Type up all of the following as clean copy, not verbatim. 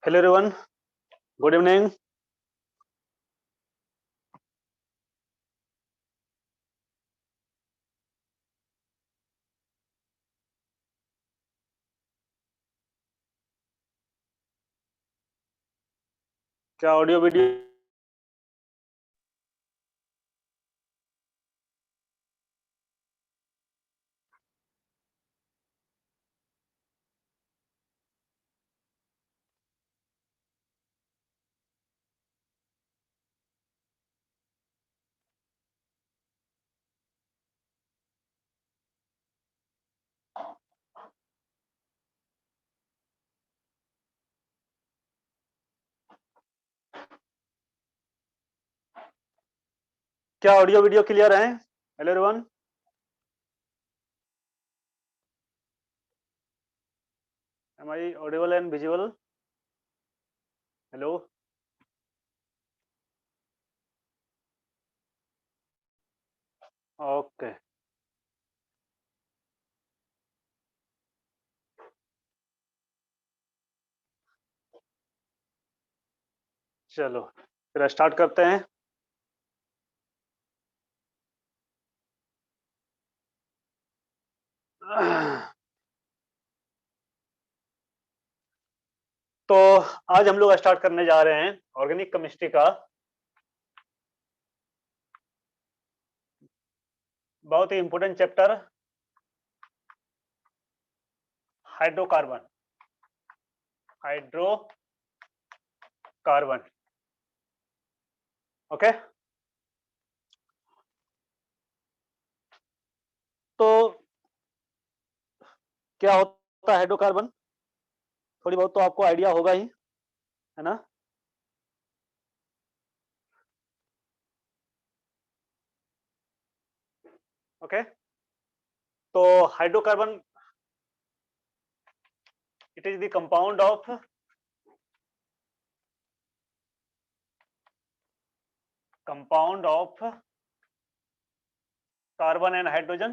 Hello everyone, good evening. क्या audio video क्या audio video clear है? Hello everyone, am I audible and visible? Hello, okay. चलो फिर start करते हैं। तो आज हम लोग स्टार्ट करने जा रहे हैं ऑर्गेनिक केमिस्ट्री का बहुत ही important chapter, hydrocarbon. Hydrocarbon, okay. तो क्या होता है हाइड्रोकार्बन? थोड़ी बहुत तो आपको आइडिया होगा ही, है ना? ओके। तो hydrocarbon, it is the compound of carbon and hydrogen,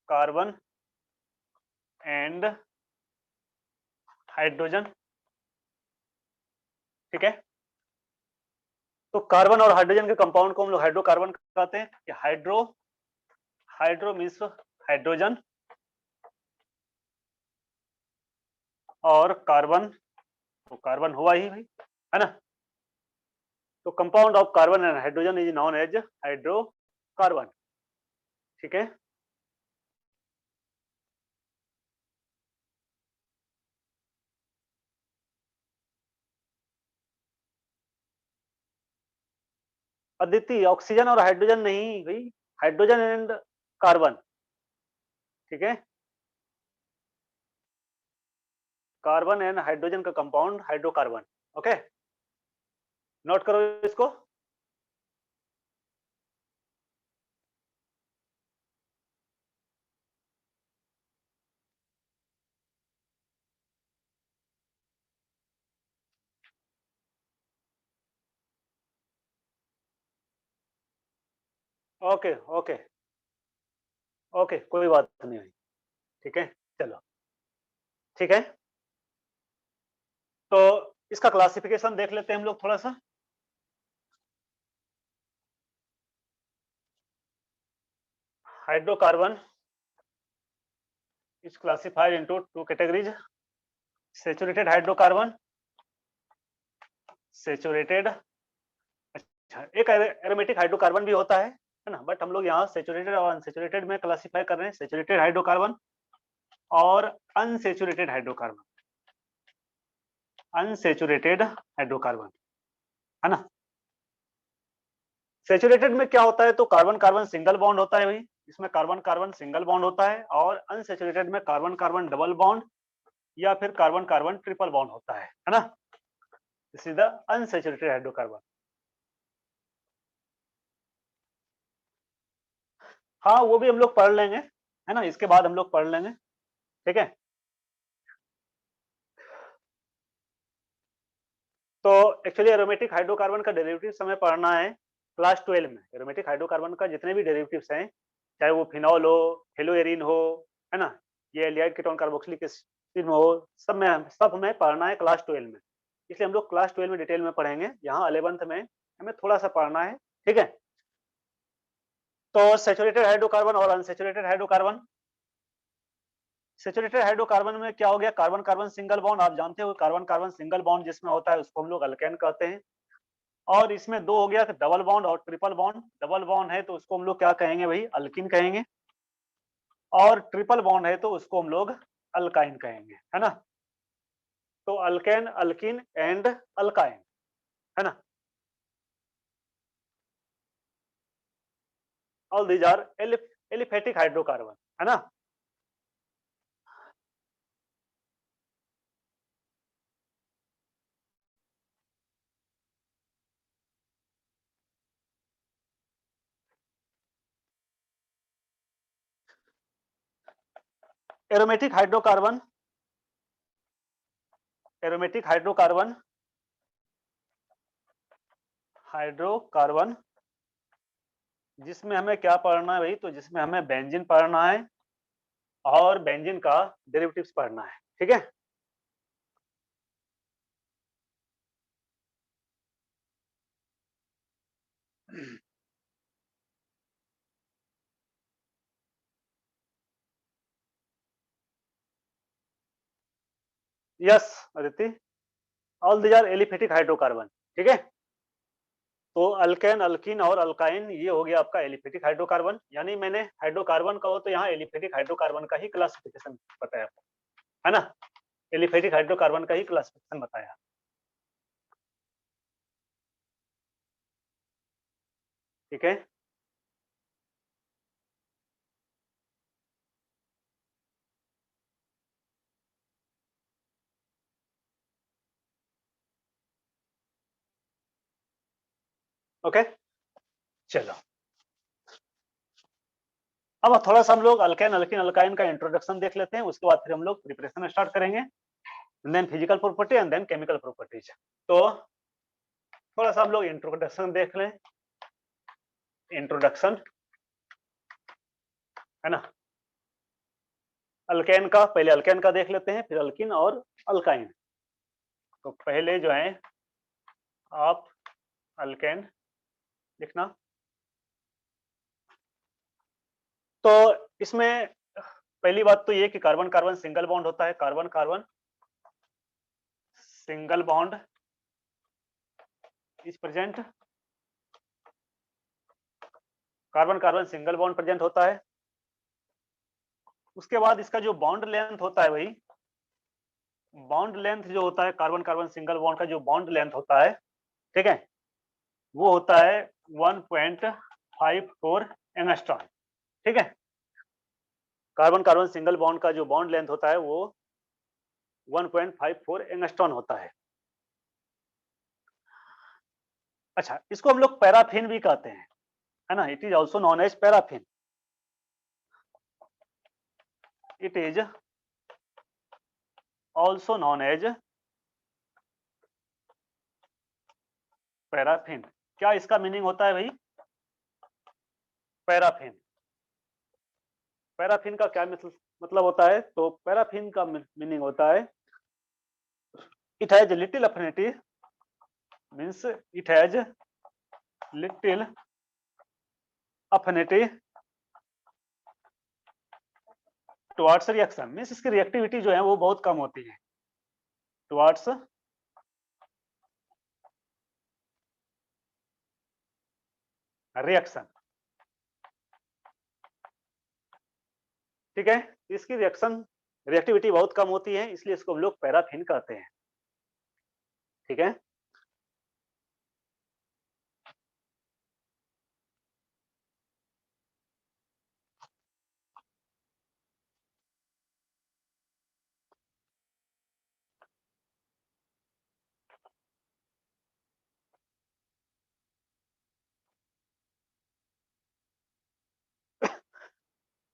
carbon and hydrogen, ठीक है। तो कार्बन और हाइड्रोजन के कंपाउंड को हम लोग हाइड्रोकार्बन कहते हैं। कि हाइड्रो मीन्स हाइड्रोजन और कार्बन, तो कार्बन हुआ ही भाई, है ना? तो compound of carbon and hydrogen is known as hydrocarbon, ठीक है। अदिति, ऑक्सीजन और हाइड्रोजन नहीं भाई, हाइड्रोजन एंड कार्बन, ठीक है। कार्बन एंड हाइड्रोजन का कंपाउंड हाइड्रोकार्बन, ओके। नोट करो इसको। ओके ओके ओके, कोई बात नहीं भाई, ठीक है। चलो, ठीक है। तो इसका क्लासिफिकेशन देख लेते हैं हम लोग थोड़ा सा। Hydrocarbon is classified into two categories: saturated hydrocarbon, saturated, अच्छा, एक एरोमेटिक हाइड्रोकार्बन भी होता है ना? बट हम लोग यहाँ सैचुरेटेड और अनसैचुरेटेड में क्लासिफाई कर रहे हैं। सैचुरेटेड हाइड्रोकार्बन और अनसैचुरेटेड हाइड्रोकार्बन, अनसैचुरेटेड हाइड्रोकार्बन, है ना? सैचुरेटेड में क्या होता है? तो कार्बन कार्बन सिंगल बॉन्ड होता है भाई, इसमें कार्बन कार्बन सिंगल बॉन्ड होता है। और अनसैचुरेटेड में कार्बन कार्बन डबल बॉन्ड या फिर कार्बन कार्बन ट्रिपल बॉन्ड होता है ना? This is the unsaturated hydrocarbon. हाँ, वो भी हम लोग पढ़ लेंगे, है ना? इसके बाद हम लोग पढ़ लेंगे, ठीक है। तो एक्चुअली एरोमेटिक हाइड्रोकार्बन का डेरिवेटिव्स हमें पढ़ना है क्लास 12 में। एरोमेटिक हाइड्रोकार्बन का जितने भी डेरिवेटिव्स हैं, चाहे वो फिनॉल हो, हेलोएरिन हो, है ना, ये एल्डिहाइड कीटोन कार्बोक्सिलिक फिर वो सब हमें पढ़ना है क्लास 12 में, इसलिए हम लोग क्लास 12 में डिटेल में पढ़ेंगे। यहाँ 11th में हमें थोड़ा सा पढ़ना है, ठीक है। तो सैचुरेटेड हाइड्रोकार्बन और अनसैचुरेटेड हाइड्रोकार्बन। सैचुरेटेड हाइड्रोकार्बन में क्या हो गया, कार्बन कार्बन सिंगल बॉन्ड, आप जानते हो कार्बन कार्बन सिंगल बॉन्ड जिसमें होता है उसको हम लोग अल्केन कहते हैं। और इसमें दो हो गया डबल बॉन्ड और ट्रिपल बॉन्ड। डबल बॉन्ड है तो उसको हम लोग क्या कहेंगे भाई, अल्किन कहेंगे। और ट्रिपल बॉन्ड है तो उसको हम लोग अल्काइन कहेंगे, है ना। तो अल्केन, अल्किन एंड अल्काइन, है ना। All these are aliphatic hydrocarbon, है ना। Aromatic hydrocarbon, aromatic hydrocarbon, hydrocarbon जिसमें हमें क्या पढ़ना है भाई, तो जिसमें हमें बेंजीन पढ़ना है और बेंजीन का डेरिवेटिव्स पढ़ना है, ठीक है। Yes Aditi, all these are aliphatic hydrocarbon, ठीक है। तो अल्केन, अल्कीन और अल्काइन ये हो गया आपका एलिफेटिक हाइड्रोकार्बन। यानी मैंने हाइड्रोकार्बन का हो तो यहाँ एलिफेटिक हाइड्रोकार्बन का ही क्लासिफिकेशन बताया, है ना। एलिफेटिक हाइड्रोकार्बन का ही क्लासिफिकेशन बताया, ठीक है। ओके, चलो अब थोड़ा सा हम लोग अल्केन, अल्किन, अल्काइन का इंट्रोडक्शन देख लेते हैं, उसके बाद फिर हम लोग प्रिपरेशन स्टार्ट करेंगे, then physical property and then chemical properties. तो थोड़ा सा हम लोग इंट्रोडक्शन देख लें, इंट्रोडक्शन, है ना। अल्केन का, पहले अल्केन का देख लेते हैं, फिर अल्किन और अल्काइन। तो पहले जो है आप अल्केन लिखना। तो इसमें पहली बात तो ये कि कार्बन कार्बन सिंगल बॉन्ड होता है, carbon carbon single bond is present, carbon carbon single bond present होता है। उसके बाद इसका जो बॉन्ड लेंथ होता है भाई, बॉन्ड लेंथ जो होता है कार्बन कार्बन सिंगल बॉन्ड का जो बॉन्ड लेंथ होता है, ठीक है, वो होता है 1.54 एंगस्ट्रॉम, ठीक है। कार्बन कार्बन सिंगल बॉन्ड का जो बॉन्ड लेंथ होता है वो 1.54 एंगस्ट्रॉन होता है। अच्छा, इसको हम लोग पैराफिन भी कहते हैं, है ना। It is also known as paraffin, it is also known as paraffin. क्या इसका मीनिंग होता है भाई, पैराफिन, पैराफिन का क्या मतलब होता है, तो पैराफिन का मीनिंग होता है it has little affinity, means it has little affinity towards reaction, means इसकी रिएक्टिविटी जो है वो बहुत कम होती है टुवर्ड्स रिएक्शन, ठीक है। इसकी रिएक्शन रिएक्टिविटी बहुत कम होती है, इसलिए इसको हम लोग पैराफिन कहते हैं, ठीक है।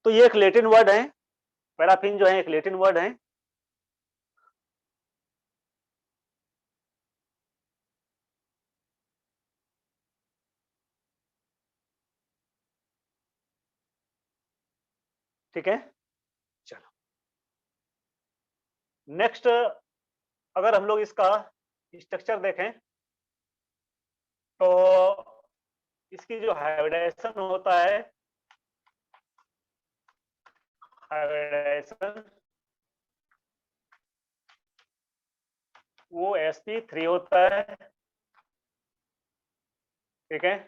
तो ये एक लैटिन वर्ड है, पैराफिन जो है एक लैटिन वर्ड है, ठीक है। चलो नेक्स्ट अगर हम लोग इसका स्ट्रक्चर देखें तो इसकी जो हाइब्रिडाइजेशन होता है, हाइब्रिडाइजेशन वो sp3 होता है, ठीक है,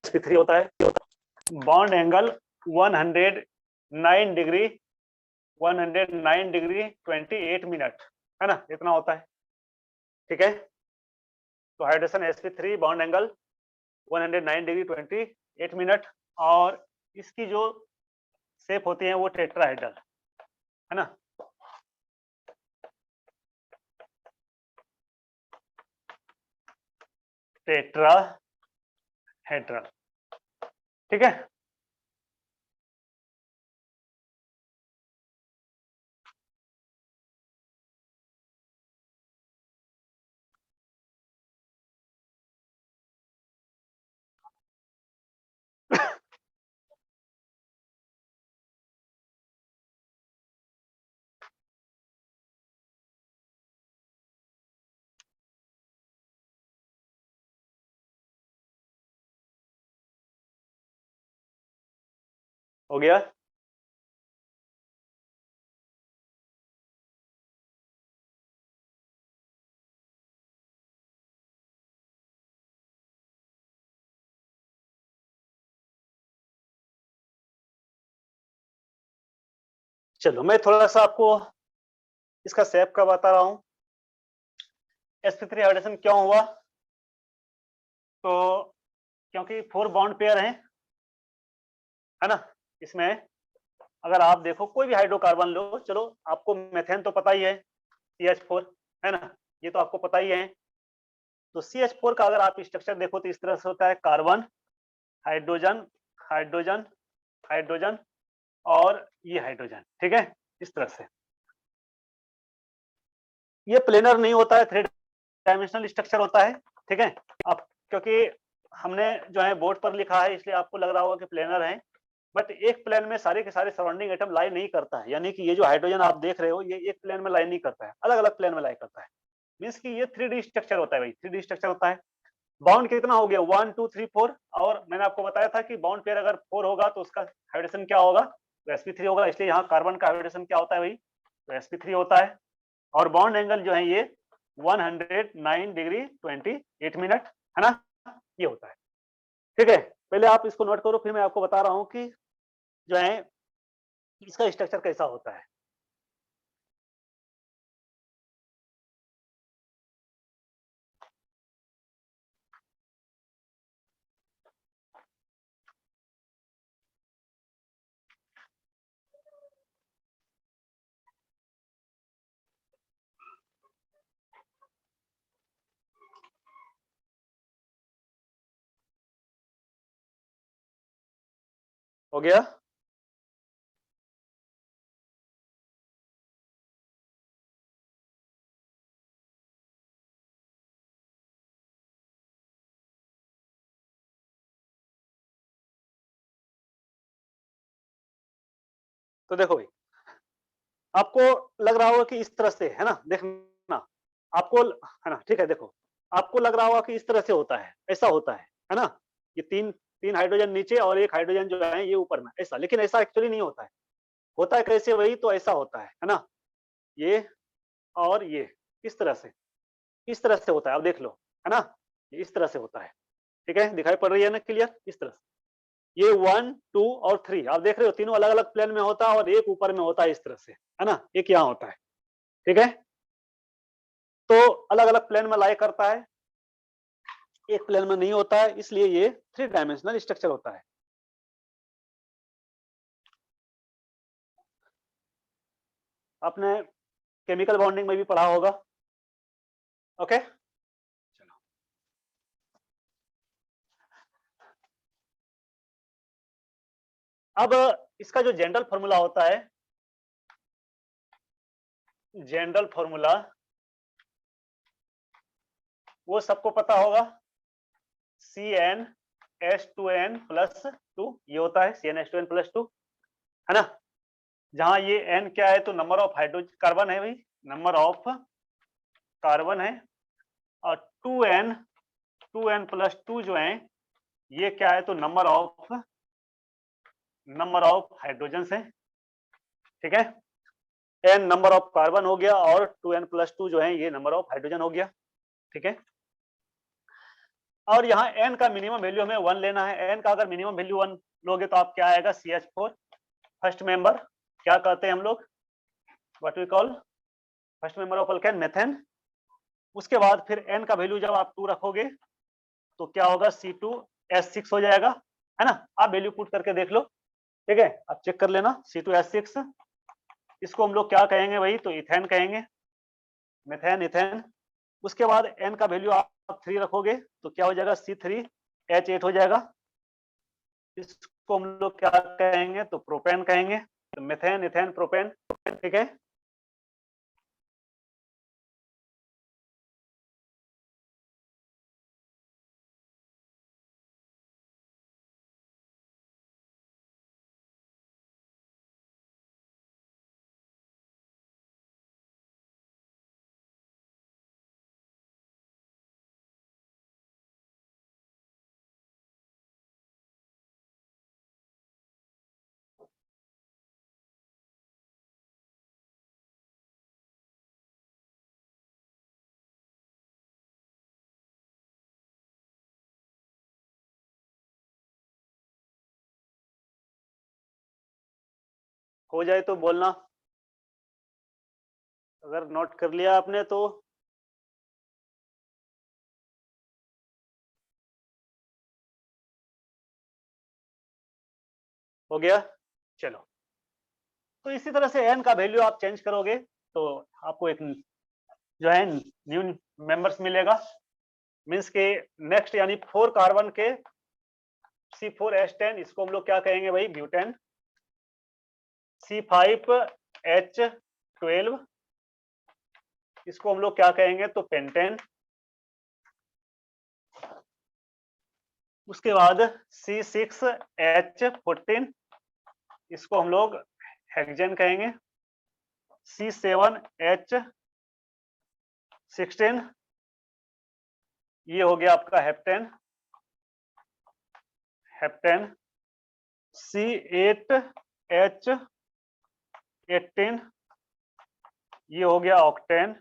sp3 होता है। Bond angle 109 degree 109 degree 28 minute, है ना, इतना होता है, ठीक है। तो hydration sp3 bond angle 109 degree 28 minute, और इसकी जो शेप होती है वो टेट्राहेड्रल, है ना, टेट्राहेड्रल, ठीक है। हो गया। चलो मैं थोड़ा सा आपको इसका शेप का बता रहा हूं। sp3 हाइड्रेशन क्यों हुआ? तो क्योंकि 4 बॉन्ड पेयर हैं, है ना। इसमें अगर आप देखो कोई भी हाइड्रोकार्बन लो, चलो आपको मेथेन तो पता ही है, CH4, है ना, ये तो आपको पता ही है। तो CH4 का अगर आप स्ट्रक्चर देखो तो इस तरह से होता है, कार्बन, हाइड्रोजन, हाइड्रोजन, हाइड्रोजन और ये हाइड्रोजन, ठीक है, इस तरह से। ये प्लेनर नहीं होता है, 3 डायमेंशनल स्ट्रक्चर होता है, ठीक है। अब क्योंकि हमने जो है बोर्ड पर लिखा है इसलिए आपको लग रहा होगा कि प्लेनर है, बट एक प्लेन में सारे के सारे सराउंडिंग एटम लाई नहीं करता है, यानी कि ये जो हाइड्रोजन आप देख रहे हो ये एक प्लेन में लाई नहीं करता है, अलग अलग प्लेन में लाई करता है। मीन्स कि ये 3D स्ट्रक्चर होता है भाई, 3D स्ट्रक्चर होता है। बाउंड कितना हो गया, 1 2 3 4, और मैंने आपको बताया था कि बाउंड पेयर अगर 4 होगा तो उसका हाइड्रेशन क्या होगा, तो sp3 होगा, इसलिए यहाँ कार्बन का हाइड्रेशन क्या होता है भाई, तो sp3 होता है। और बॉन्ड एंगल जो है ये 109 डिग्री 28 मिनट, है ना, ये होता है, ठीक है। पहले आप इसको नोट करो, फिर मैं आपको बता रहा हूँ कि जो है इसका स्ट्रक्चर कैसा होता है। हो गया। तो देखो भाई, आपको लग रहा होगा कि इस तरह से, है ना, देखना आपको, है ना, ठीक है। देखो आपको लग रहा होगा कि इस तरह से होता है, ऐसा होता है ना, ये तीन तीन हाइड्रोजन नीचे और एक हाइड्रोजन जो है ये ऊपर में, ऐसा, लेकिन ऐसा एक्चुअली नहीं होता है। होता है कैसे वही, तो ऐसा होता है ना, ये और ये इस तरह से, इस तरह से होता है, आप देख लो, है ना, ये इस तरह से होता है, ठीक है, दिखाई पड़ रही है ना क्लियर, इस तरह से। ये 1 2 और 3 आप देख रहे हो, तीनों अलग अलग प्लेन में होता है और एक ऊपर में होता है इस तरह से, है ना, एक यहाँ होता है, ठीक है। तो अलग अलग प्लेन में लाई करता है, एक प्लेन में नहीं होता है, इसलिए ये 3 डायमेंशनल स्ट्रक्चर होता है। आपने केमिकल बॉन्डिंग में भी पढ़ा होगा, ओके। चलो अब इसका जो जनरल फॉर्मूला होता है, जनरल फॉर्मूला वो सबको पता होगा, CnH2n+2, ये होता है CnH2n+2, है ना। जहां ये n क्या है तो नंबर ऑफ हाइड्रोजन कार्बन है भाई, नंबर ऑफ कार्बन है, और 2n प्लस 2 जो है ये क्या है तो नंबर ऑफ हाइड्रोजन है। ठीक है, n नंबर ऑफ कार्बन हो गया और 2n प्लस 2 जो है ये नंबर ऑफ हाइड्रोजन हो गया। ठीक है, और यहाँ n का मिनिमम वैल्यू हमें 1 लेना है। n का अगर मिनिमम वैल्यू 1 लोगे तो आप क्या आएगा CH4 फर्स्ट मेंबर, क्या कहते हैं हम लोग, what we call first member of alkane methane. उसके बाद फिर n का वैल्यू जब आप 2 रखोगे तो क्या होगा C2H6 हो जाएगा, है ना। आप वैल्यू पुट करके देख लो, ठीक है, आप चेक कर लेना। C2H6 इसको हम लोग क्या कहेंगे भाई तो इथेन कहेंगे, मेथेन इथेन। उसके बाद n का वैल्यू आप 3 रखोगे तो क्या हो जाएगा C3H8 हो जाएगा। इसको हम लोग क्या कहेंगे तो प्रोपेन कहेंगे, तो मेथेन इथेन प्रोपेन। ठीक है, हो जाए तो बोलना, अगर नोट कर लिया आपने तो। हो गया, चलो। तो इसी तरह से n का वैल्यू आप चेंज करोगे तो आपको एक जो है न्यू मेंबर्स मिलेगा, मींस के नेक्स्ट यानी 4 कार्बन के C4H10 इसको हम लोग क्या कहेंगे भाई ब्यूटेन। C5H12 इसको हम लोग क्या कहेंगे तो पेंटेन। उसके बाद C6H14 इसको हम लोग हेक्सेन कहेंगे। C7H16 ये हो गया आपका हेप्टेन, C8H18 ये हो गया ऑक्टेन।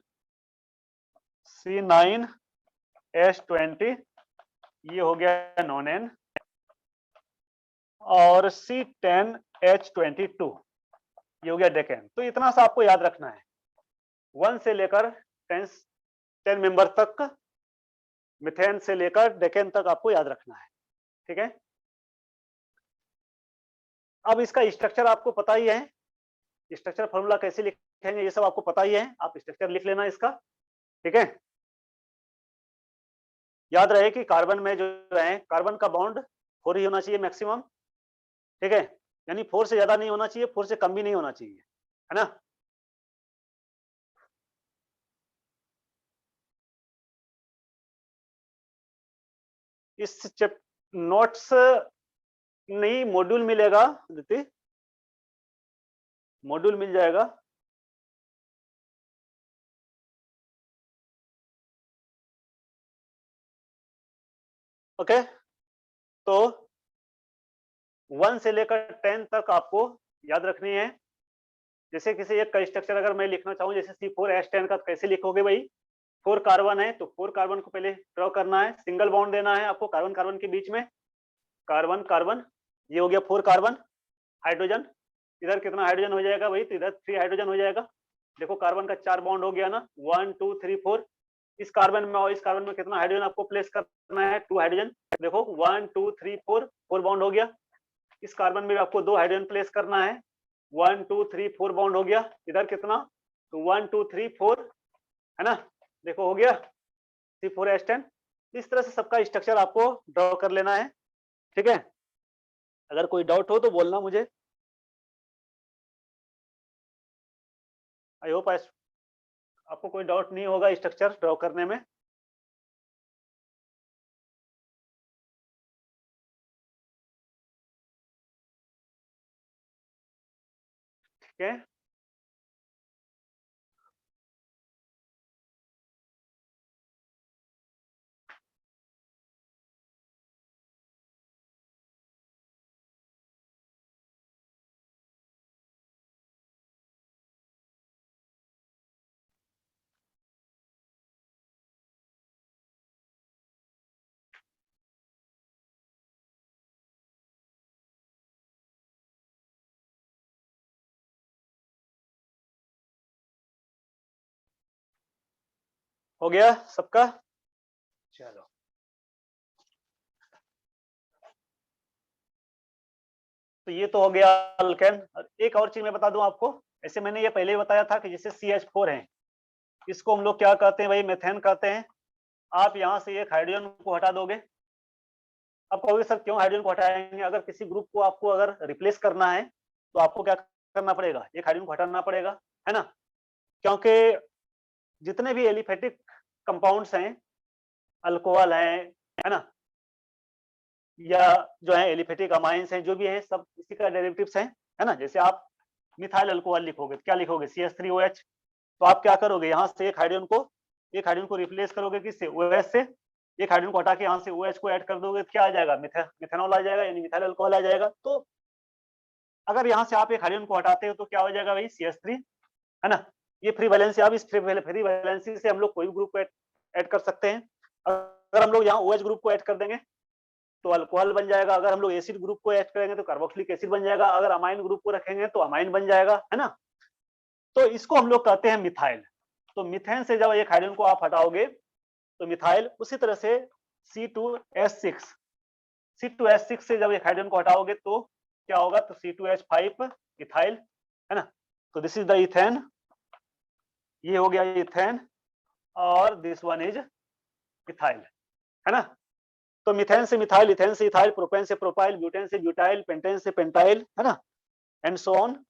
C9H20 ये हो गया नोनेन, और C10H22 ये हो गया डेकेन। तो इतना सा आपको याद रखना है, 1 से लेकर 10 मेंबर तक, मिथेन से लेकर डेकेन तक आपको याद रखना है। ठीक है, अब इसका स्ट्रक्चर आपको पता ही है, स्ट्रक्चर फॉर्मूला कैसे लिखेंगे ये सब आपको पता ही है, आप स्ट्रक्चर लिख लेना इसका। ठीक है, याद रहे कि कार्बन में जो है कार्बन का बॉन्ड 4 ही होना चाहिए मैक्सिमम। ठीक है, यानी 4 से ज्यादा नहीं होना चाहिए, 4 से कम भी नहीं होना चाहिए, है ना। इस नोट्स नहीं मॉड्यूल मिलेगा दीदी, मॉड्यूल मिल जाएगा। ओके, तो 1 से लेकर 10 तक आपको याद रखनी है। जैसे किसी एक का स्ट्रक्चर अगर मैं लिखना चाहूँ, जैसे C4H10 का कैसे लिखोगे भाई, 4 कार्बन है तो 4 कार्बन को पहले ड्रॉ करना है, सिंगल बॉन्ड देना है आपको कार्बन कार्बन के बीच में, कार्बन कार्बन ये हो गया 4 कार्बन। हाइड्रोजन इधर कितना हाइड्रोजन हो जाएगा भाई, तो इधर 3 हाइड्रोजन हो जाएगा। देखो कार्बन का 4 बॉन्ड हो गया ना, 1 2 3 4। इस कार्बन में और इस कार्बन में कितना हाइड्रोजन आपको प्लेस करना है, 2 हाइड्रोजन। देखो 1 2 3 4 बॉन्ड हो गया। इस कार्बन में आपको 2 हाइड्रोजन प्लेस करना है, 1 2 3 4 बॉन्ड हो गया। इधर कितना, तो 1 2 3 4, है ना। देखो हो गया C4H10। इस तरह से सबका स्ट्रक्चर आपको ड्रॉ कर लेना है। ठीक है, अगर कोई डाउट हो तो बोलना मुझे। आई होप आपको कोई डाउट नहीं होगा स्ट्रक्चर ड्रॉ करने में। ओके, हो गया सबका? चलो, तो ये तो हो गया अल्केन। एक और चीज मैं बता दूं आपको, ऐसे मैंने ये पहले ही बताया था कि जैसे CH4 है, इसको हम लोग क्या कहते हैं भाई, मेथेन कहते हैं। आप यहाँ से एक हाइड्रोजन को हटा दोगे, आप कहोगे सर क्यों हाइड्रोजन को हटाएंगे? अगर किसी ग्रुप को आपको अगर रिप्लेस करना है तो आपको क्या करना पड़ेगा, एक हाइड्रोजन को हटाना पड़ेगा, है ना? क्योंकि जितने भी एलिफेटिक कंपाउंड्स हैं, अल्कोहल है ना, या जो है एलिफेटिक अमाइंस हैं, जो भी है सब इसी का डेरिवेटिव्स हैं, है ना? जैसे आप मिथाइल अल्कोहल लिखोगे तो क्या लिखोगे, CH3OH। तो आप क्या करोगे, यहाँ से एक हाइड्रोजन को रिप्लेस करोगे किससे, OH से। एक हाइड्रोजन को हटा के यहाँ से OH को ऐड कर दोगे तो क्या आ जाएगा, मिथेनॉल आ जाएगा, यानी मिथाइल अल्कोहल आ जाएगा। तो अगर यहाँ से आप एक हाइड्रोजन को हटाते हो तो क्या हो जाएगा भाई, CH3, है ना? ये फ्री वैलेंसी, अब इस फ्री वैलेंसी से हम लोग कोई भी ग्रुप को ऐड कर सकते हैं। अगर हम लोग यहाँ OH ग्रुप को ऐड कर देंगे तो अल्कोहल बन जाएगा, अगर हम लोग एसिड ग्रुप को ऐड करेंगे तो कार्बोक्सिलिक एसिड बन जाएगा, अगर अमाइन ग्रुप को रखेंगे तो अमाइन बन जाएगा, है ना? तो इसको हम लोग कहते हैं मिथाइल। तो मिथेन से जब एक हाइड्रोजन को आप हटाओगे तो मिथाइल, उसी तरह से C2H6 से जब एक हाइड्रोजन को हटाओगे तो क्या होगा, तो C2H5 इथाइल, है ना? तो दिस इज द इथेन, ये हो गया इथेन, और दिस वन इज इथाइल, है ना? तो मिथेन से मिथाइल, इथेन से इथाइल, प्रोपेन से प्रोपाइल, ब्यूटेन से ब्यूटाइल, पेंटेन से पेंटाइल, है ना, एंड सो ऑन।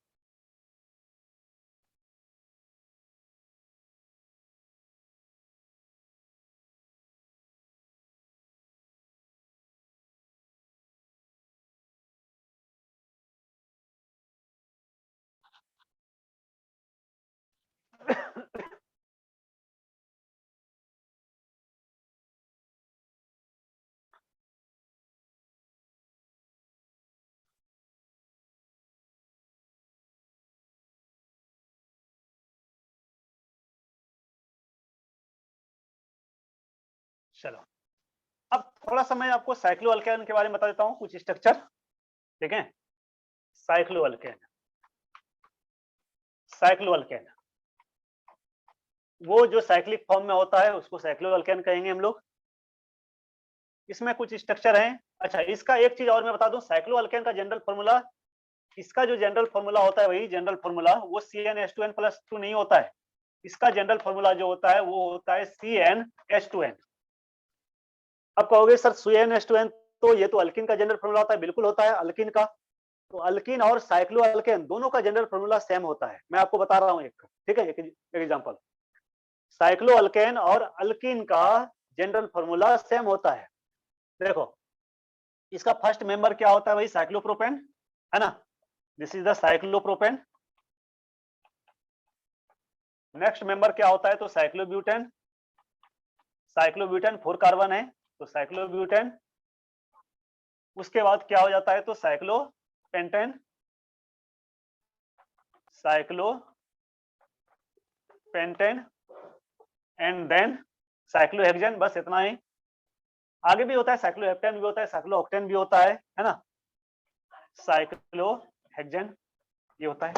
चलो, अब थोड़ा सा मैं आपको साइक्लोअल्केन के बारे में बता देता हूँ, कुछ स्ट्रक्चर, ठीक है? साइक्लोअल्केन, साइक्लोअल्केन वो जो साइक्लिक फॉर्म में होता है उसको साइक्लोअल्केन कहेंगे हम लोग। इसमें कुछ स्ट्रक्चर हैं। अच्छा, इसका एक चीज और मैं बता दूं, साइक्लोअल्केन का जनरल फॉर्मूला, इसका जो जनरल फॉर्मूला होता है, वही जनरल फॉर्मूला, वो CnH2n+2 नहीं होता है। इसका जनरल फॉर्मूला जो होता है वो होता है CnH2n। अब कहोगे सर CnH2n तो ये तो अल्किन का जनरल फॉर्मूला होता है, बिल्कुल होता है अल्किन का। तो अल्किन और साइक्लोअल्केन दोनों का जनरल फॉर्मूला सेम होता है, मैं आपको बता रहा हूँ एक, ठीक है, एक एग्जांपल। साइक्लोअल्केन और अल्किन का जनरल फॉर्मूला सेम होता है। देखो, इसका फर्स्ट मेंबर क्या होता है भाई, साइक्लोप्रोपेन, है ना? This is the cyclopropane. Next member क्या होता है, तो साइक्लोब्यूटेन। साइक्लोब्यूटेन 4 कार्बन है, तो साइक्लोब्यूटेन। उसके बाद क्या हो जाता है, तो cyclopentane, cyclopentane, and then cyclohexane. बस इतना ही। आगे भी होता है, साइक्लोहेप्टेन भी होता है, साइक्लोऑक्टेन भी होता है ना? साइक्लोहेक्सेन ये होता है।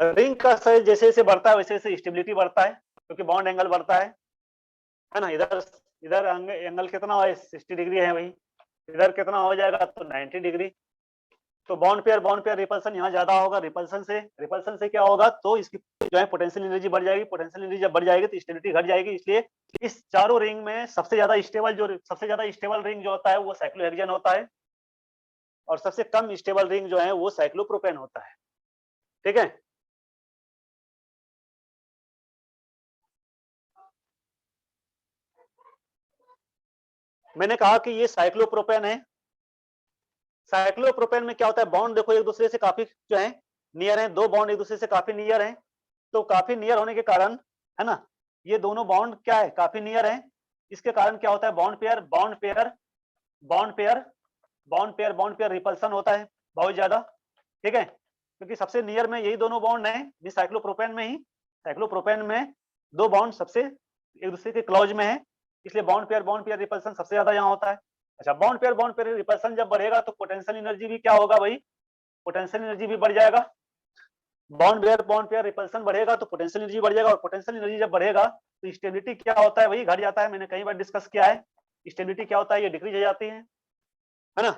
रिंग का साइज जैसे जैसे बढ़ता है वैसे वैसे स्टेबिलिटी बढ़ता है, क्योंकि बॉन्ड एंगल बढ़ता है ना? इधर इधर एंगल कितना है, 60 डिग्री है भाई, इधर कितना हो जाएगा, तो 90 डिग्री। तो बॉन्ड पेयर रिपल्सन यहाँ ज्यादा होगा, रिपल्सन से क्या होगा, तो इसकी जो है पोटेंशियल एनर्जी बढ़ जाएगी, पोटेंशियल एनर्जी जब बढ़ जाएगी तो स्टेबिलिटी घट जाएगी। इसलिए इस चारों रिंग में सबसे ज्यादा स्टेबल रिंग जो होता है वो साइक्लोहेक्सेन होता है, और सबसे कम स्टेबल रिंग जो है वो साइक्लोप्रोपेन होता है, ठीक है? मैंने कहा कि ये साइक्लोप्रोपेन है, साइक्लोप्रोपेन में क्या होता है, बॉन्ड देखो एक दूसरे से काफी जो है नियर है, दो बॉन्ड एक दूसरे से काफी नियर है, तो काफी नियर होने के कारण, है ना, ये दोनों बॉन्ड क्या है, काफी नियर है। इसके कारण क्या होता है, bond pair bond pair bond pair bond pair bond pair repulsion होता है बहुत ज्यादा, ठीक है, क्योंकि सबसे नियर में यही दोनों बॉन्ड है साइक्लोप्रोपेन में ही, साइक्लोप्रोपेन में दो बॉन्ड सबसे एक दूसरे के क्लोज में है, इसलिए बॉन्ड पेयर रिपल्सन सबसे ज्यादा यहाँ होता है। अच्छा, बॉन्ड पेयर रिपल्सन जब बढ़ेगा तो पोटेंशियल एनर्जी भी क्या होगा भाई, पोटेंशियल एनर्जी भी बढ़ जाएगा। बॉन्ड पेयर रिपल्सन बढ़ेगा तो पोटेंशियल एनर्जी बढ़ जाएगा, और पोटेंशियल एनर्जी जब बढ़ेगा तो स्टेबिलिटी क्या होता है, वही घट जाता है, मैंने कई बार डिस्कस किया है, स्टेबिलिटी क्या होता है, ये डिक्रीज हो जाती है ना।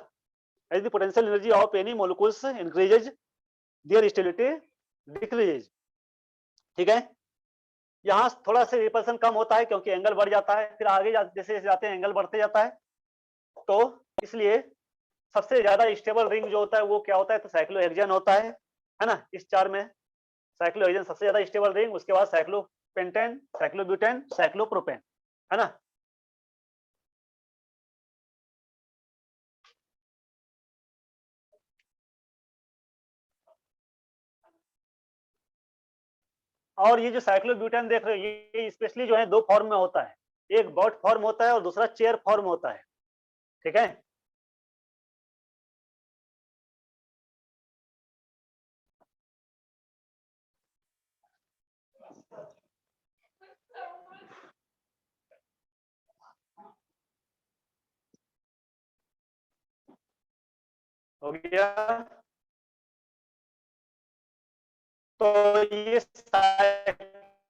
As the potential energy of any molecules increases their stability decreases, ठीक है। यहाँ थोड़ा सा रिपल्सन कम होता है क्योंकि एंगल बढ़ जाता है, फिर आगे जैसे जाते हैं एंगल बढ़ते जाता है, तो इसलिए सबसे ज्यादा स्टेबल रिंग जो होता है वो क्या होता है, तो साइक्लोहेक्सेन होता है ना। इस चार में साइक्लोहेक्सेन सबसे ज्यादा स्टेबल रिंग, उसके बाद साइक्लोपेंटेन, साइक्लोब्यूटेन, साइक्लोप्रोपेन, है ना। और ये जो साइक्लोब्यूटेन देख रहे हो, ये स्पेशली जो है दो फॉर्म में होता है, एक बॉट फॉर्म होता है और दूसरा चेयर फॉर्म होता है, ठीक है। हो गया। तो ये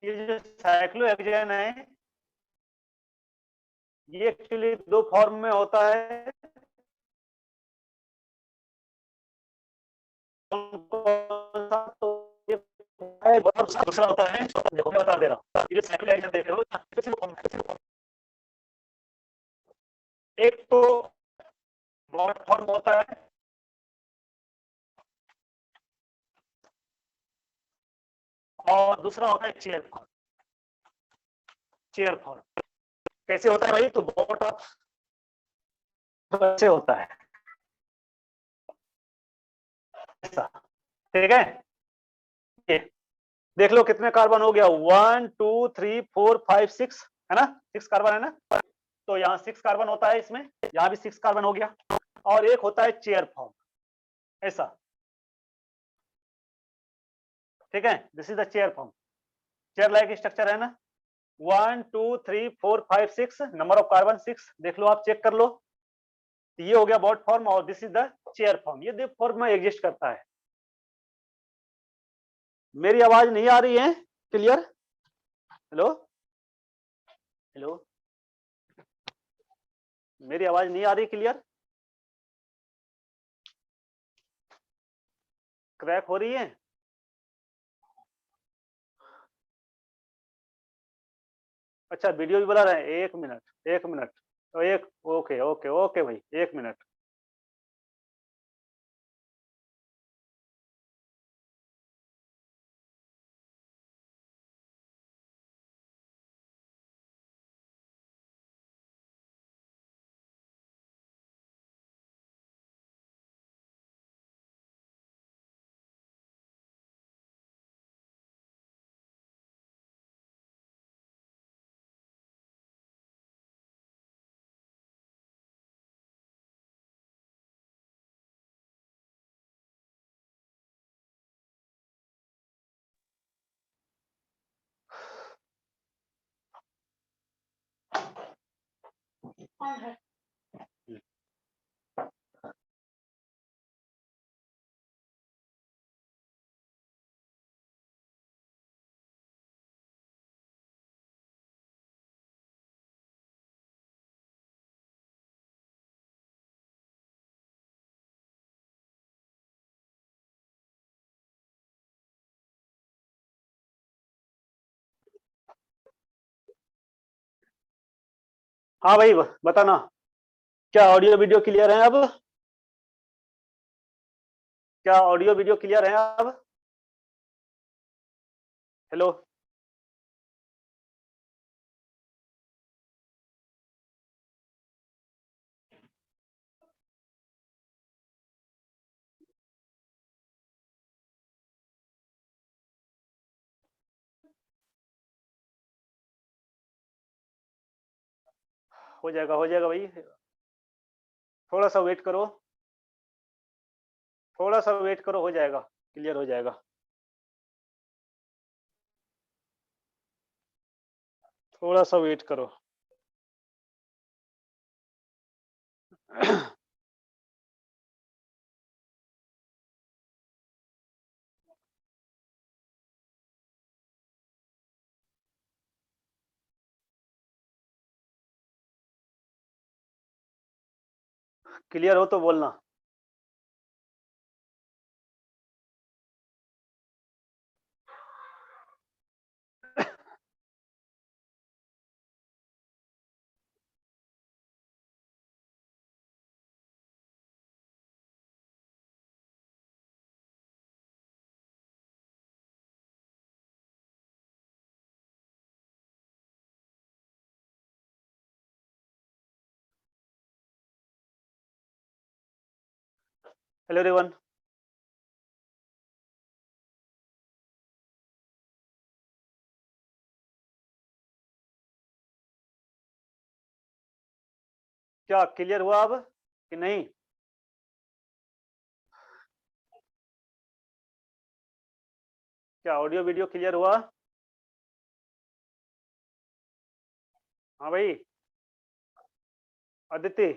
जो साइक्लोहेक्सेन है, ये एक्चुअली दो फॉर्म में होता है, कौन सा, तो ये दूसरा होता है, देखो मैं बता दे रहा हूँ, ये साइक्लोहेक्सेन देख रहे हो, एक तो बॉट फॉर्म होता है, और दूसरा होता है चेयर फॉर्म। चेयर फॉर्म कैसे होता है भाई, तो बॉट ऑफ ऐसे होता है, ऐसा, ठीक है। ये देख लो कितने कार्बन हो गया, 1 2 3 4 5 6, है ना, 6 कार्बन है ना, तो यहाँ 6 कार्बन होता है इसमें, यहाँ भी 6 कार्बन हो गया, और एक होता है चेयर फॉर्म, ऐसा, ठीक है। This is the chair form, chair like structure है ना। 1 2 3 4 5 6 नंबर ऑफ कार्बन 6, देख लो आप, चेक कर लो, तो ये हो गया बॉट फॉर्म, और this is the chair form, ये दो फॉर्म में एग्जिस्ट करता है। मेरी आवाज नहीं आ रही है क्लियर? हेलो हेलो, मेरी आवाज नहीं आ रही क्लियर? क्रैक हो रही है? अच्छा, वीडियो भी बना रहे हैं, 1 मिनट 1 मिनट, तो एक, ओके ओके ओके भाई, 1 मिनट। हाँ भाई, बताना, क्या ऑडियो वीडियो क्लियर है अब? क्या ऑडियो वीडियो क्लियर है अब? हेलो। हो जाएगा भाई, थोड़ा सा वेट करो, थोड़ा सा वेट करो, हो जाएगा, क्लियर हो जाएगा। थोड़ा सा वेट करो। क्लियर हो तो बोलना। Hello everyone. क्या क्लियर हुआ अब कि नहीं? क्या ऑडियो वीडियो क्लियर हुआ? हाँ भाई, अदिति,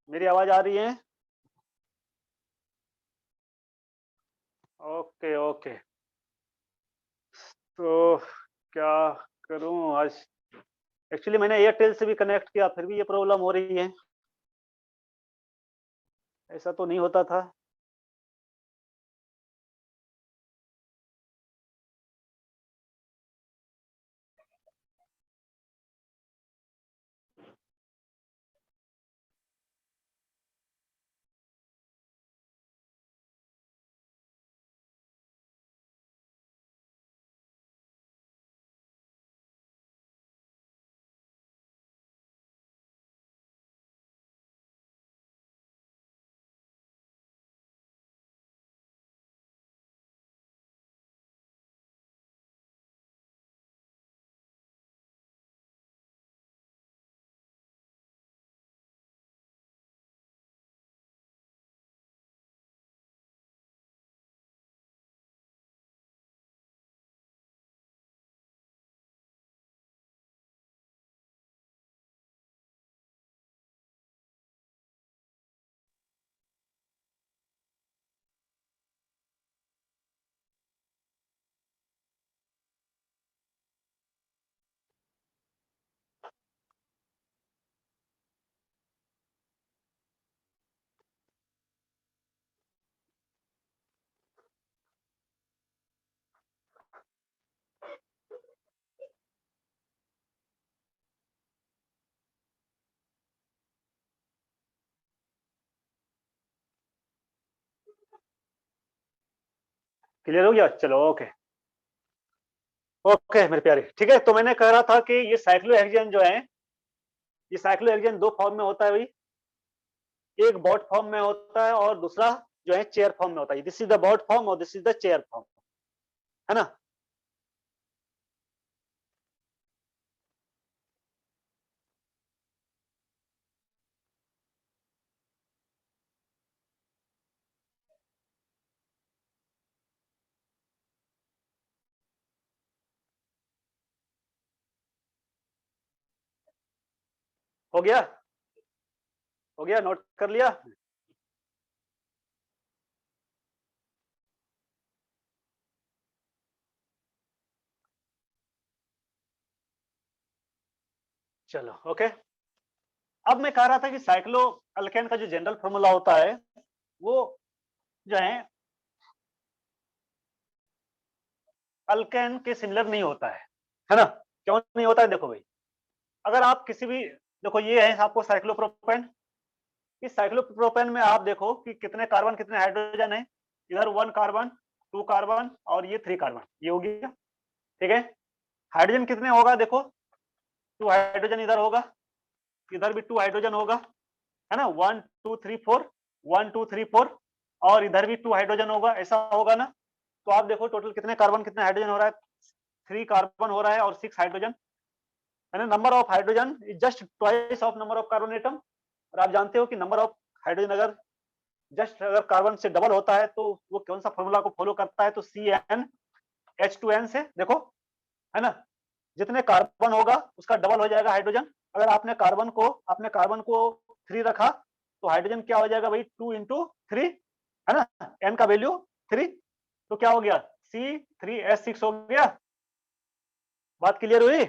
मेरी आवाज आ रही है? Okay okay. तो क्या करूं आज? एक्चुअली मैंने एयरटेल से भी कनेक्ट किया, फिर भी ये प्रॉब्लम हो रही है। ऐसा तो नहीं होता था। क्लियर हो गया? चलो ओके। ओके मेरे प्यारे, ठीक है। तो मैंने कह रहा था कि ये साइक्लोहेक्सेन जो है, ये साइक्लोहेक्सेन दो फॉर्म में होता है भाई। एक बॉट फॉर्म में होता है और दूसरा जो है चेयर फॉर्म में होता है। This is the boat form और this is the chair form, है ना? हो गया? हो गया, नोट कर लिया? चलो ओके। अब मैं कह रहा था कि साइक्लो अल्केन का जो जनरल फॉर्मूला होता है वो जो है अल्केन के सिमिलर नहीं होता है ना? क्यों नहीं होता है? देखो भाई, अगर आप किसी भी, देखो ये है आपको साइक्लोप्रोपेन। इस साइक्लोप्रोपेन में आप देखो कि कितने कार्बन कितने हाइड्रोजन है। इधर 1 कार्बन, 2 कार्बन और ये 3 कार्बन, ये हो गया। ठीक है। हाइड्रोजन कितने होगा? देखो 2 हाइड्रोजन इधर होगा, इधर भी 2 हाइड्रोजन होगा, है ना? 1 2 3 4, 1 2 3 4, और इधर भी 2 हाइड्रोजन होगा, ऐसा होगा ना? तो आप देखो टोटल कितने कार्बन कितने हाइड्रोजन हो रहा है। 3 कार्बन हो रहा है और 6 हाइड्रोजन। यानी number of hydrogen is just twice of number of carbon atom. और आप जानते हो कि नंबर ऑफ हाइड्रोजन अगर जस्ट अगर कार्बन से डबल होता है तो वो कौन सा फॉर्मूला को फॉलो करता है, तो CnH2n से, देखो, है ना, जितने कार्बन होगा उसका डबल हो जाएगा हाइड्रोजन। अगर आपने कार्बन को 3 रखा तो हाइड्रोजन क्या हो जाएगा भाई, 2 इंटू 3, है ना, n का वैल्यू 3, तो क्या हो गया, C3H6 हो गया। बात क्लियर हुई?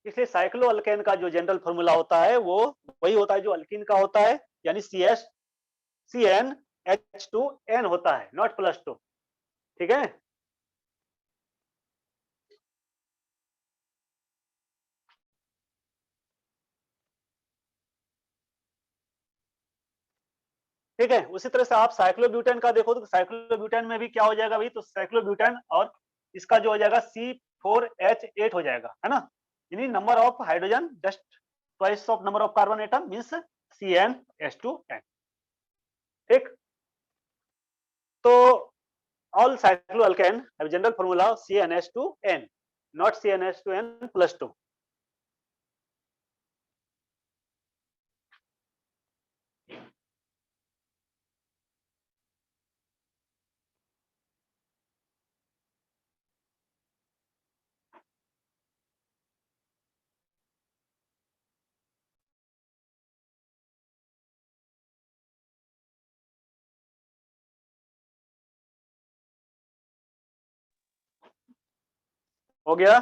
इसलिए साइक्लो अल्केन का जो जनरल फॉर्मूला होता है वो वही होता है जो अल्कीन का होता है, यानी CnH2n होता है, नॉट +2। ठीक है, ठीक है। उसी तरह से आप साइक्लोब्यूटेन का देखो तो साइक्लोब्यूटेन में भी क्या हो जाएगा भाई, तो साइक्लोब्यूटेन और इसका जो हो जाएगा C4H8 हो जाएगा, है ना, यानी number of hydrogen just twice of number of carbon atom means CnH2n। ठीक, तो all cycloalkane have general formula CnH2n, not CnH2n+2। हो गया?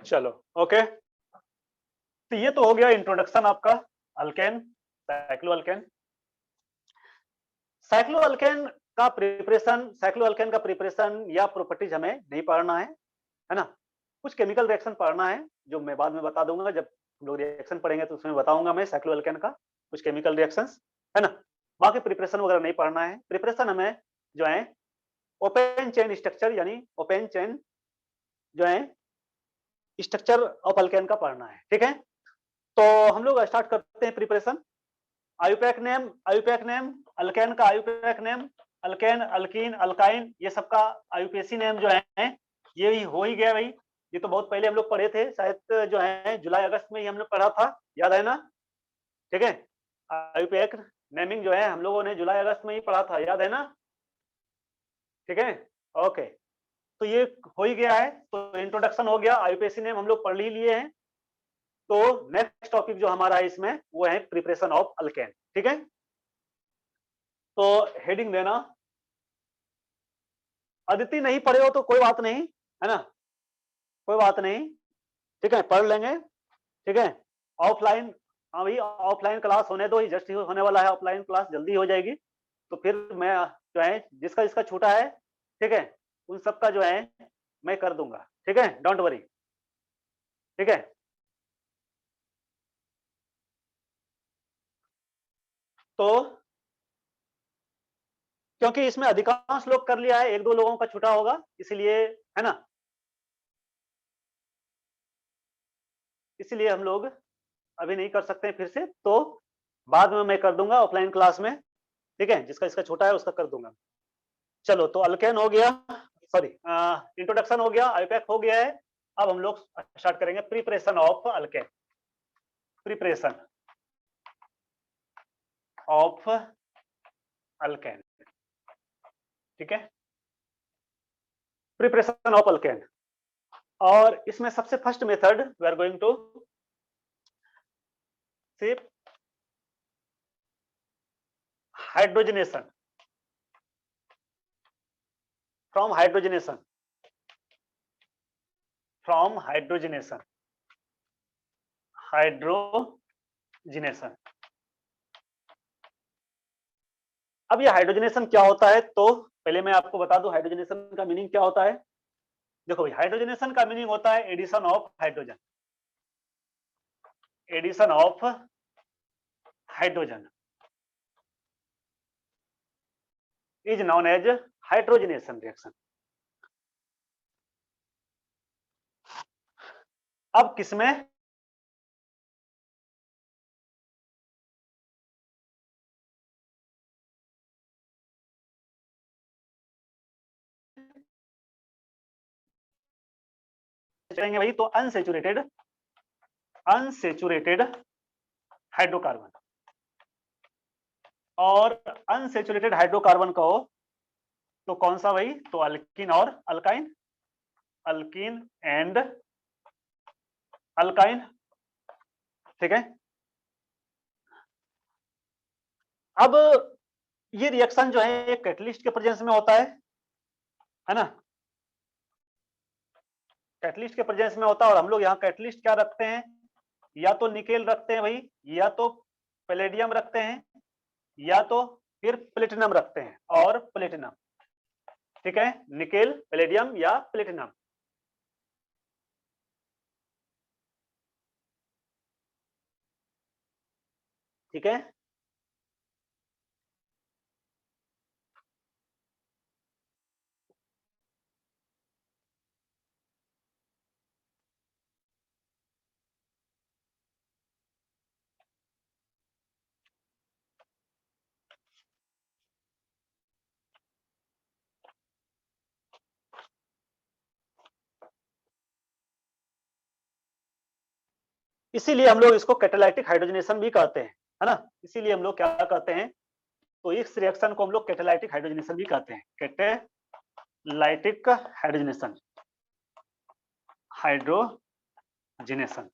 चलो, ओके। तो ये तो हो गया इंट्रोडक्शन आपका अल्केन, साइक्लोअल्केन। साइक्लोअल्केन का प्रिपरेशन या प्रॉपर्टीज हमें नहीं पढ़ना है ना। कुछ केमिकल रिएक्शन पढ़ना है जो मैं बाद में बता दूंगा, जब हम लोग रिएक्शन पढ़ेंगे तो उसमें बताऊंगा मैं साइक्लोअल्केन का कुछ केमिकल रिएक्शंस, है ना। बाकी प्रिपरेशन वगैरह नहीं पढ़ना है। प्रिपरेशन हमें जो है ओपन चेन स्ट्रक्चर, यानी ओपन चेन जो है स्ट्रक्चर ऑफ अल्केन का पढ़ना है। ठीक है, तो हम लोग स्टार्ट करते हैं प्रिपरेशन। आयुपैक नेम अल्केन का IUPAC name, alkane, alkyne, alkyne, ये सबका आयुपेसी नेम जो है ये हो ही गया भाई। ये तो बहुत पहले हम लोग पढ़े थे, शायद जो है जुलाई अगस्त में ही हमने पढ़ा था, याद है ना। ठीक है, आयुपैक नेमिंग जो है हम लोगों ने जुलाई अगस्त में ही पढ़ा था, याद है ना। ठीक है, ओके। तो ये हो ही गया है, तो इंट्रोडक्शन हो गया, आयुपेसी नेम हम लोग पढ़ ही लिए हैं। तो नेक्स्ट टॉपिक जो हमारा है इसमें वो है प्रिपरेशन ऑफ अल्केन। ठीक है, तो हेडिंग देना, अदिति नहीं पढ़े हो तो कोई बात नहीं, है ना, कोई बात नहीं। ठीक है, पढ़ लेंगे। ठीक है, ऑफलाइन, हाँ भाई ऑफलाइन क्लास होने दो, ही जस्ट ही होने वाला है, ऑफलाइन क्लास जल्दी हो जाएगी। तो फिर मैं जो है जिसका जिसका छूटा है, ठीक है, उन सबका जो है मैं कर दूंगा। ठीक है, डोंट वरी। ठीक है, तो क्योंकि इसमें अधिकांश लोग कर लिया है, एक दो लोगों का छूटा होगा, इसलिए, है ना, इसलिए हम लोग अभी नहीं कर सकते फिर से, तो बाद में मैं कर दूंगा ऑफलाइन क्लास में। ठीक है, जिसका इसका छोटा है उसका कर दूंगा। चलो, तो अल्केन हो गया, सॉरी, इंट्रोडक्शन हो गया, आईपैक हो गया है। अब हम लोग स्टार्ट करेंगे preparation of alkane. Preparation of alkane, ठीक है, प्रिपरेशन ऑफ अल्केन। और इसमें सबसे first method we are going to see hydrogenation, from hydrogenation, from hydrogenation, hydrogenation. अब ये हाइड्रोजनेशन क्या होता है, तो पहले मैं आपको बता दूं हाइड्रोजनेशन का मीनिंग क्या होता है। देखो भाई, हाइड्रोजनेशन का मीनिंग होता है addition of hydrogen, addition of hydrogen is known as hydrogenation reaction. अब किसमें, करेंगे भाई तो अनसेचुरेटेड हाइड्रोकार्बन, और अनसेचुरेटेड हाइड्रोकार्बन कहो तो कौन सा भाई, तो अल्किन और अल्काइन, अल्किन एंड अल्काइन, ठीक है। अब ये रिएक्शन जो है ये कैटलिस्ट के प्रेजेंस में होता है ना, कैटलिस्ट के प्रेजेंस में होता है। और हम लोग यहाँ कैटलिस्ट क्या रखते हैं, या तो निकेल रखते हैं भाई, या तो पैलेडियम रखते हैं, या तो फिर प्लेटिनम रखते हैं, और प्लेटिनम, ठीक है, निकेल, पैलेडियम या प्लेटिनम। ठीक है, इसीलिए हम लोग इसको कैटालाइटिक हाइड्रोजनेशन भी कहते हैं, है ना। इसीलिए हम लोग क्या कहते हैं, तो इस रिएक्शन को हम लोग कैटालाइटिक हाइड्रोजनेशन भी कहते हैं, कैटालाइटिक हाइड्रोजनेशन, हाइड्रोजनेशन,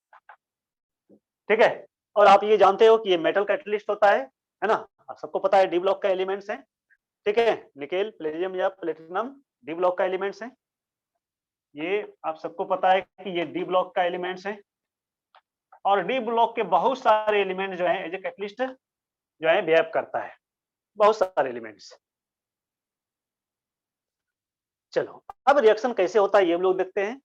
ठीक है। और आप ये जानते हो कि ये मेटल कैटलिस्ट होता है ना, आप सबको पता है डी ब्लॉक का एलिमेंट्स हैं, ठीक है, निकेल, प्लेटिनम या प्लेटिनम डी ब्लॉक का एलिमेंट्स हैं, ये आप सबको पता है कि ये डी ब्लॉक का एलिमेंट्स हैं। और डी ब्लॉक के बहुत सारे एलिमेंट जो है एज ए कैटलिस्ट जो है बिहेव करता है, बहुत सारे एलिमेंट्स। चलो अब रिएक्शन कैसे होता है ये हम लोग देखते हैं।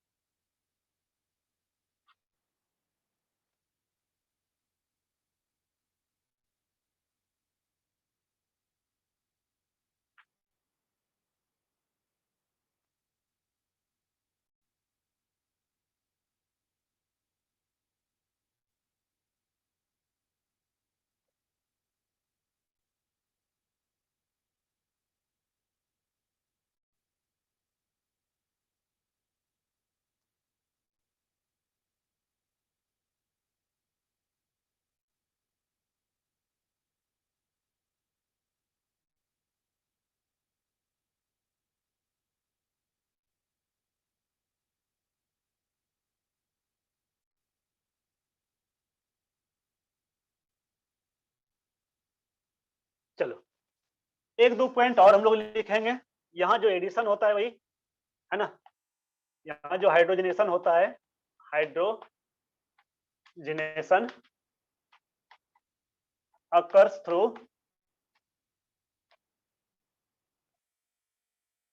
चलो एक दो पॉइंट और हम लोग लिखेंगे। यहाँ जो एडिशन होता है भाई, है ना, यहाँ जो हाइड्रोजनेशन होता है, hydrogenation occurs through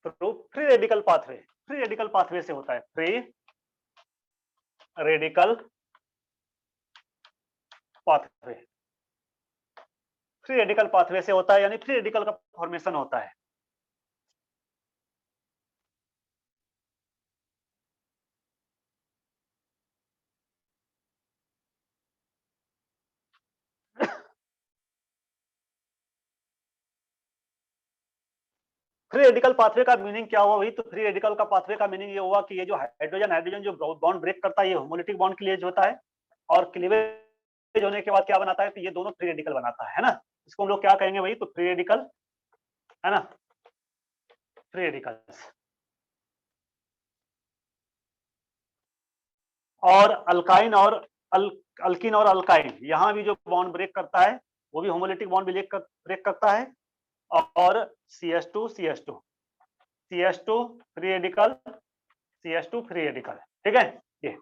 free radical pathway, free radical pathway से होता है, free radical pathway, free radical pathway से होता है, यानी फ्री रेडिकल का फॉर्मेशन होता है। फ्री रेडिकल पाथवे का मीनिंग क्या हुआ भाई, तो फ्री रेडिकल का पाथवे का मीनिंग ये हुआ कि ये जो हाइड्रोजन हाइड्रोजन जो बॉन्ड ब्रेक करता है ये होमोलिटिक बॉन्ड क्लीवेज होता है, और क्लीवेज होने के बाद क्या बनाता है, तो ये दोनों फ्री रेडिकल बनाता है ना। इसको हम लोग क्या कहेंगे भाई, तो फ्री रेडिकल, है ना, फ्री रेडिकल्स। और अल्काइन और अल्किन और अल्काइन, यहाँ भी जो बॉन्ड ब्रेक करता है वो भी होमोलिटिक बॉन्ड ब्रेक करता है। और CH2 CH2 CH2 free radical, CH2 free radical, ठीक है। ये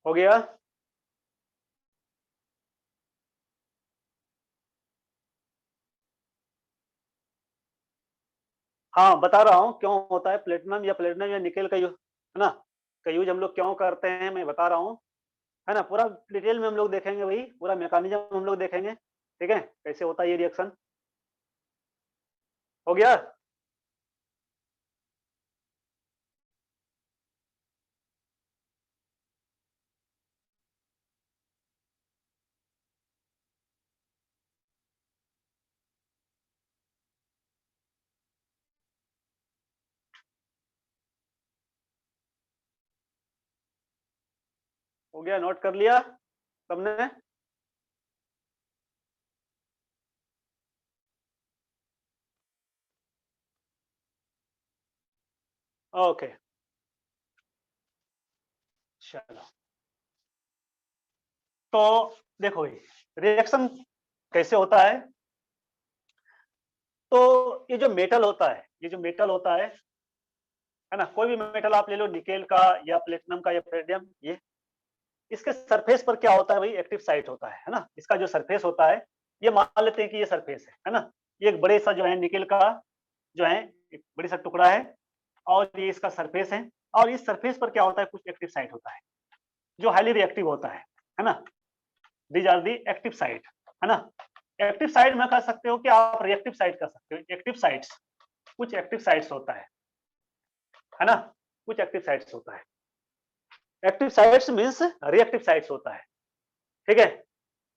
हो गया। हाँ बता रहा हूँ क्यों होता है प्लेटिनम या निकेल का यूज, है ना, का यूज हम लोग क्यों करते हैं, मैं बता रहा हूँ, है ना। पूरा डिटेल में हम लोग देखेंगे भाई, पूरा मैकेनिज्म हम लोग देखेंगे, ठीक है, कैसे होता है ये रिएक्शन? हो गया? हो गया, नोट कर लिया सबने? ओके, चलो। तो देखो भाई, रिएक्शन कैसे होता तो ये जो मेटल होता है, ये जो मेटल होता है ना, कोई भी मेटल आप ले लो, निकेल का या प्लेटिनम का या पेरिडियम, ये इसके सरफेस पर क्या होता है भाई, एक्टिव साइट होता है ना। इसका जो सरफेस होता है, ये मान लेते हैं कि ये सरफेस है ना। ये एक बड़े सा जो है निकेल का जो है एक बड़ी सा टुकड़ा है, और ये इसका सरफेस है। और इस सरफेस पर क्या होता है, कुछ एक्टिव साइट होता है जो हाईली रिएक्टिव होता है ना। These are the active site, है ना। एक्टिव साइट में कह सकते हो कि आप रिएक्टिव साइट कर सकते हो। एक्टिव साइट्स, कुछ एक्टिव साइट्स होता है ना, कुछ एक्टिव साइट्स होता है। Active sites means reactive sites होता है, ठीक है।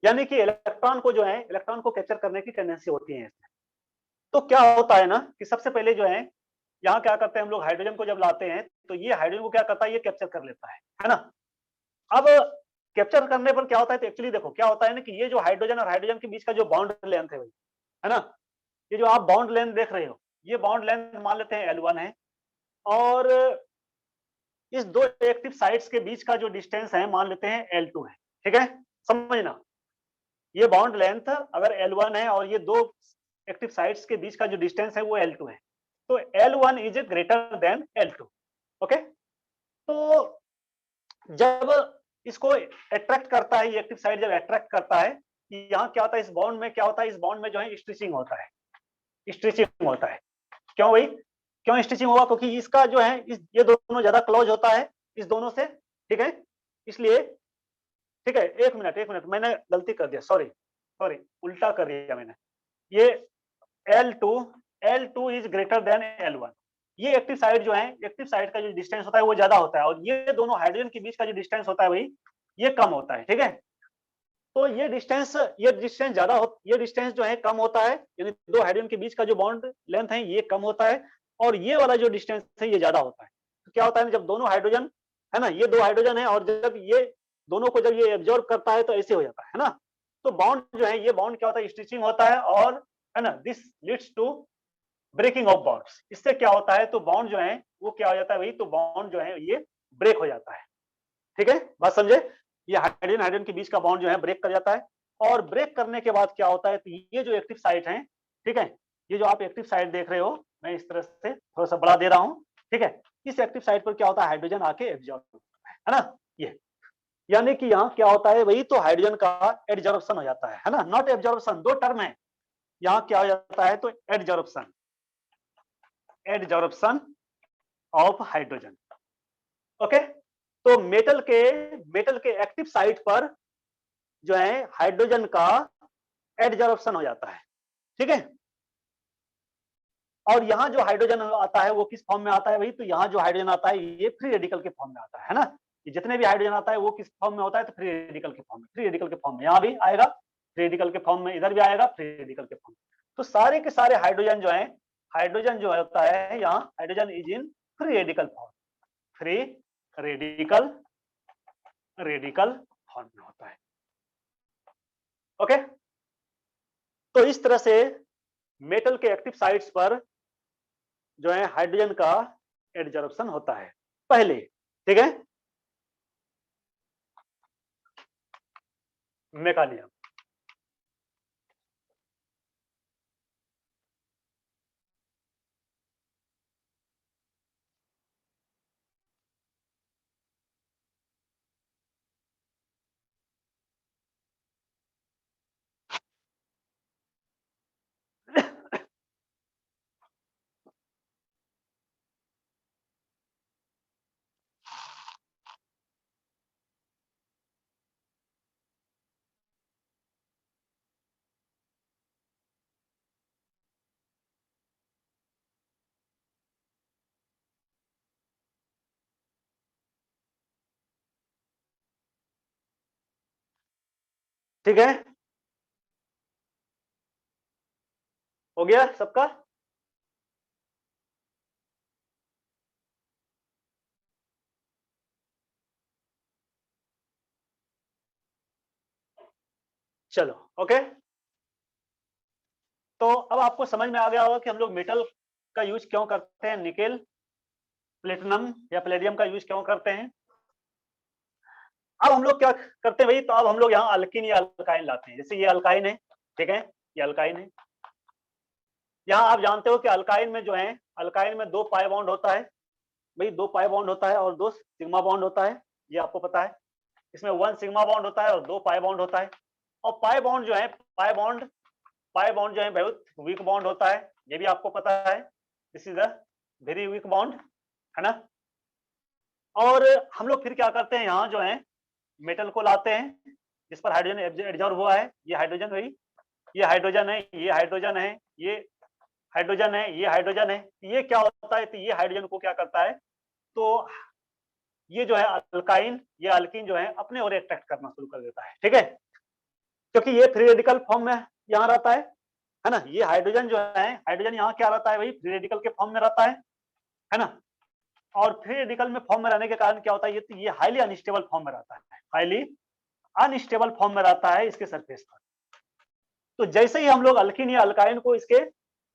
यानी कि इलेक्ट्रॉन को जो है, इलेक्ट्रॉन को कैप्चर करने की टेंडेंसी होती है इसमें। तो क्या होता है ना कि सबसे पहले जो है, यहाँ क्या करते हैं हम लोग, हाइड्रोजन को जब लाते हैं तो ये हाइड्रोजन को क्या करता है, ये कैप्चर कर लेता है ना। अब कैप्चर करने पर क्या होता है, तो एक्चुअली देखो क्या होता है ना कि ये जो हाइड्रोजन और हाइड्रोजन के बीच का जो बॉन्ड लेंथ है भाई, है ना, ये जो आप बॉन्ड लेंथ देख रहे हो, ये बॉन्ड लेंथ मान लेते हैं L1 है। और इस दो एक्टिव साइट्स के बीच का जो डिस्टेंस है मान लेते हैं L2 है, ठीक है। समझना, ये बॉन्ड लेंथ अगर L1 है और ये दो एक्टिव साइट्स के बीच का जो डिस्टेंस है वो L2 है, तो L1 is greater than L2। Okay, तो जब इसको अट्रैक्ट करता है, ये एक्टिव साइट जब अट्रैक्ट करता है, यहाँ क्या होता है, इस बॉन्ड में क्या होता है, इस बॉन्ड में जो है स्ट्रेचिंग होता है, स्ट्रेचिंग होता है। क्यों भाई, क्यों स्टिचिंग होगा, क्योंकि इसका जो है ये दोनों ज्यादा क्लोज होता है इस दोनों से, ठीक है, इसलिए। ठीक है, एक मिनट एक मिनट, मैंने गलती कर दिया, सॉरी सॉरी, उल्टा कर दिया मैंने। ये L2, L2 is greater than L1। ये एक्टिव साइड जो है, एक्टिव साइड का जो डिस्टेंस होता है वो ज्यादा होता है, और ये दोनों हाइड्रोजन के बीच का जो डिस्टेंस होता है भाई, ये कम होता है, ठीक है। तो ये डिस्टेंस ज्यादा हो, ये डिस्टेंस जो है कम होता है, यानी दो हाइड्रोजन के बीच का जो बॉन्ड लेंथ है ये कम होता है, और ये वाला जो डिस्टेंस है ये ज्यादा होता है। तो क्या होता है ना, जब दोनों हाइड्रोजन, है ना, ये दो हाइड्रोजन है, और जब ये दोनों को जब ये एब्जॉर्ब करता है तो ऐसे हो जाता है ना। तो बॉन्ड जो है, ये बॉन्ड क्या होता है, स्टिचिंग होता है, और है ना, this leads to breaking of bonds. इससे क्या होता है, तो बॉन्ड जो है वो क्या हो जाता है भाई, तो बॉन्ड जो है ये ब्रेक हो जाता है, ठीक है, बात समझे। ये हाइड्रोजन हाइड्रोजन के बीच का बॉन्ड जो है ब्रेक कर जाता है, और ब्रेक करने के बाद क्या होता है, तो ये जो एक्टिव साइट है, ठीक है, ये जो आप एक्टिव साइट देख रहे हो, मैं इस तरह से थोड़ा सा बड़ा दे रहा हूं, ठीक है। इस एक्टिव साइट पर क्या होता है, हाइड्रोजन आके एब्जॉर्ब होता है ना। ये यानी कि यहाँ क्या होता है वही, तो हाइड्रोजन का एडजॉर्प्शन हो जाता है ना, नॉट एब्जॉर्प्शन, दो टर्म है। यहाँ क्या हो जाता है, तो adsorption, adsorption of hydrogen. Okay, तो मेटल के एक्टिव साइट पर जो है हाइड्रोजन का एडजॉर्प्शन हो जाता है, ठीक है। और यहाँ जो हाइड्रोजन आता है वो किस फॉर्म में आता है भाई, तो यहाँ जो हाइड्रोजन आता है ये फ्री रेडिकल के फॉर्म में आता है ना। ये जितने भी हाइड्रोजन आता है वो किस फॉर्म में होता है, तो फ्री रेडिकल के फॉर्म में, फ्री रेडिकल के फॉर्म में यहाँ भी आएगा, फ्री रेडिकल के फॉर्म में इधर भी आएगा, फ्री रेडिकल के फॉर्म में। तो सारे के सारे हाइड्रोजन जो है, हाइड्रोजन जो होता है यहाँ, hydrogen is in free radical form, free radical, radical form में होता है। ओके, तो इस तरह से मेटल के एक्टिव साइट्स पर जो है हाइड्रोजन का एडजॉर्प्शन होता है पहले, ठीक है, मेकानिज्म। ठीक है, हो गया सबका? चलो ओके। तो अब आपको समझ में आ गया होगा कि हम लोग मेटल का यूज क्यों करते हैं, निकेल, प्लेटिनम या प्लेडियम का यूज क्यों करते हैं। अब हम लोग क्या करते हैं भाई, तो अब हम लोग यहाँ अल्किन या अल्काइन लाते हैं। जैसे ये अल्काइन है, ठीक है, ये अल्काइन है। यहाँ आप जानते हो कि अल्काइन में जो है, अल्काइन में 2 पाई बॉन्ड होता है भाई, 2 पाई बॉन्ड होता है और 2 सिग्मा बॉन्ड होता है, ये आपको पता है। इसमें 1 सिग्मा बॉन्ड होता है और 2 पाई बॉन्ड होता है। और पाई बॉन्ड जो है, पाई बॉन्ड जो है बहुत वीक बॉन्ड होता है, ये भी आपको पता है। This is a very weak bond, है ना। और हम लोग फिर क्या करते हैं, यहाँ जो है मेटल को लाते हैं जिस पर हाइड्रोजन एब्जॉर्ब हुआ है। ये हाइड्रोजन भाई, ये हाइड्रोजन है, ये हाइड्रोजन है, ये हाइड्रोजन है, ये हाइड्रोजन है। ये क्या होता है, तो ये हाइड्रोजन को क्या करता है, तो ये जो है अल्काइन, ये अल्कीन जो है अपने और अट्रैक्ट करना शुरू कर देता है, ठीक है, क्योंकि ये फ्री रेडिकल फॉर्म में यहाँ रहता है ना। ये हाइड्रोजन जो है, हाइड्रोजन यहाँ क्या रहता है भाई, फ्री रेडिकल के फॉर्म में रहता है ना। और फ्री रेडिकल में फॉर्म में रहने के कारण क्या होता है, ये हाईली अनस्टेबल फॉर्म में रहता है, हाईली अनस्टेबल फॉर्म में रहता है इसके सरफेस पर। तो जैसे ही हम लोग अल्कीन या अल्काइन को इसके,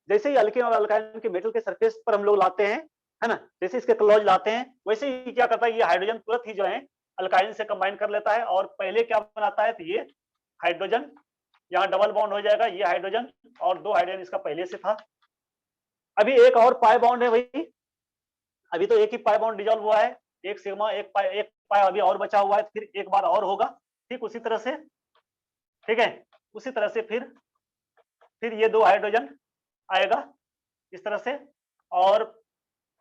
जैसे ही अल्कीन और अल्काइन के मेटल के सरफेस पर हम लोग लाते हैं, है ना, जैसे इसके क्लोज लाते हैं, वैसे ही क्या करता है, ये हाइड्रोजन तुरंत ही जो है अल्काइन से कंबाइन कर लेता है और पहले क्या बनाता है, तो ये हाइड्रोजन यहाँ डबल बॉन्ड हो जाएगा, ये हाइड्रोजन और 2 हाइड्रोजन इसका पहले से था। अभी एक और पाई बॉन्ड है भाई, अभी तो एक ही पाई बॉन्ड डिजॉल्व हुआ है, एक सिग्मा, एक पाई अभी और बचा हुआ है, फिर एक बार और होगा, ठीक उसी तरह से, ठीक है, उसी तरह से फिर ये 2 हाइड्रोजन आएगा इस तरह से, और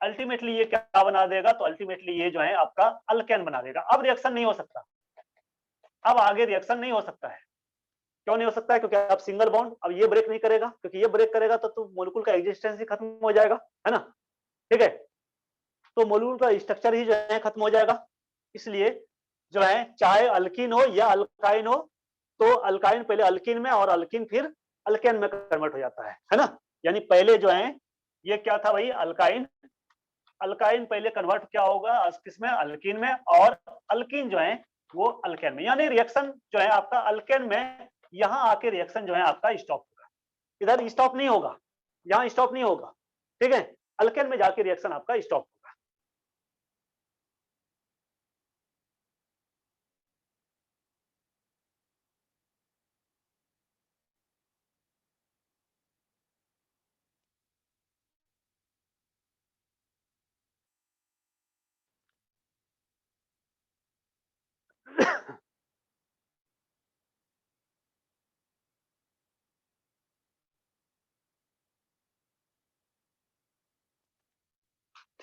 अल्टीमेटली ये क्या बना देगा, तो अल्टीमेटली ये जो है आपका अल्केन बना देगा। अब रिएक्शन नहीं हो सकता, अब आगे रिएक्शन नहीं हो सकता है। क्यों नहीं हो सकता है, क्योंकि अब सिंगल बॉन्ड, अब ये ब्रेक नहीं करेगा, क्योंकि ये ब्रेक करेगा तो मोलिक्यूल का एग्जिस्टेंस ही खत्म हो जाएगा, है ना, ठीक है। तो मोलिक्यूल का स्ट्रक्चर ही जो है खत्म हो जाएगा। इसलिए जो है चाहे अल्कीन हो या अल्काइन हो, तो अल्काइन पहले अल्कीन में और अल्कीन फिर अल्केन में कन्वर्ट हो जाता है ना। यानी पहले जो है ये क्या था भाई, अल्काइन, अल्काइन पहले कन्वर्ट क्या होगा किसमें, अल्कीन में, और अल्कीन जो है वो अल्केन में। यानी रिएक्शन जो है आपका अल्केन में, यहाँ आके रिएक्शन जो है आपका स्टॉप होगा, इधर स्टॉप नहीं होगा, यहाँ स्टॉप नहीं होगा, ठीक है, अल्केन में जाके रिएक्शन आपका स्टॉप होगा।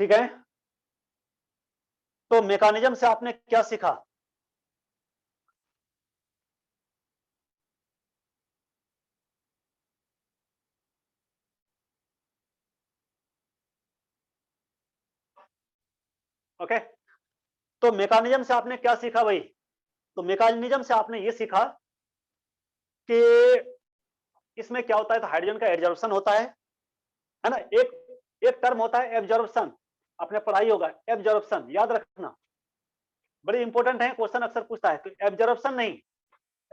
ठीक है, तो मैकेनिज्म से आपने क्या सीखा। ओके, तो मैकेनिज्म से आपने क्या सीखा भाई, तो मैकेनिज्म से आपने ये सीखा कि इसमें क्या होता है, तो हाइड्रोजन का एब्जॉर्प्शन होता है ना। एक टर्म होता है एब्जॉर्प्शन, आपने पढ़ाई होगा एब्जॉर्प्शन, याद रखना, बड़ी इंपॉर्टेंट है, क्वेश्चन अक्सर पूछता है। तो एब्जॉर्प्शन नहीं,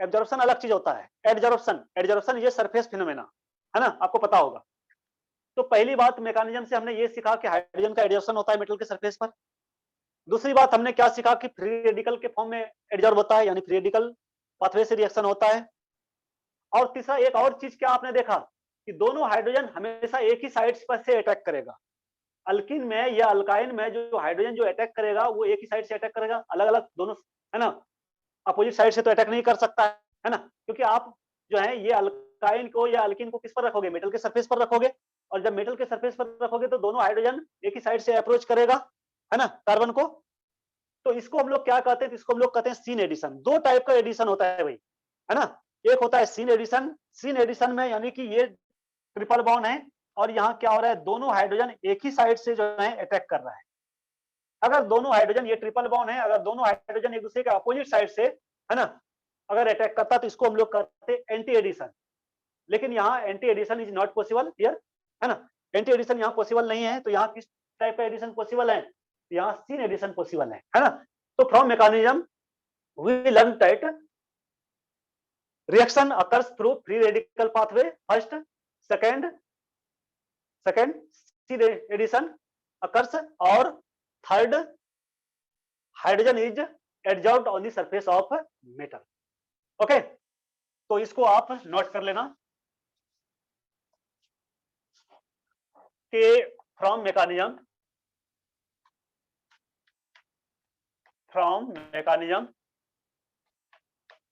एब्जॉर्प्शन अलग चीज होता है, एब्जॉर्प्शन, एब्जॉर्प्शन ये सरफेस फिनोमेना है ना, आपको पता होगा। तो पहली बात मैकेनिज्म से हमने ये सीखा कि हाइड्रोजन का एब्जॉर्प्शन होता है मेटल के सरफेस पर। दूसरी बात हमने क्या सीखा कि फ्री रेडिकल के फॉर्म में एब्जॉर्ब होता है, यानी फ्री रेडिकल पाथवे से रिएक्शन होता है। और तीसरा एक और चीज क्या आपने देखा कि दोनों हाइड्रोजन हमेशा एक ही साइड पर से अटैक करेगा। अल्किन में या अल्काइन में जो हाइड्रोजन जो अटैक करेगा वो एक ही साइड से अटैक करेगा, अलग अलग दोनों, है ना, अपोजिट साइड से तो अटैक नहीं कर सकता है ना, क्योंकि आप जो है ये अल्काइन को या अल्किन को किस पर रखोगे, मेटल के सरफेस पर रखोगे, और जब मेटल के सरफेस पर रखोगे तो दोनों हाइड्रोजन एक ही साइड से अप्रोच करेगा, है ना, कार्बन को। तो इसको हम लोग क्या कहते हैं, तो इसको हम लोग कहते हैं सीन एडिशन। 2 टाइप का एडिशन होता है भाई, है ना। एक होता है सीन एडिशन, सीन एडिशन में यानी कि ये ट्रिपल बॉन्ड है और यहाँ क्या हो रहा है, दोनों हाइड्रोजन एक ही साइड से जो है अटैक कर रहा है। अगर दोनों हाइड्रोजन, ये ट्रिपल बॉन्ड है, अगर दोनों हाइड्रोजन एक दूसरे के अपोजिट साइड से, है ना, अगर अटैक करता तो इसको हम लोग कहते हैं एंटी एडिशन, लेकिन यहाँ anti addition is not possible here, है ना। एंटी एडिशन यहाँ पॉसिबल नहीं है, तो यहाँ किस टाइप का एडिशन पॉसिबल है, यहाँ सीन एडिशन पॉसिबल है ना। तो from mechanism we learn that reaction occurs through free radical pathway first, second C addition occurs, और third hydrogen is adsorbed on the surface of metal. Okay, तो इसको आप note कर लेना कि from mechanism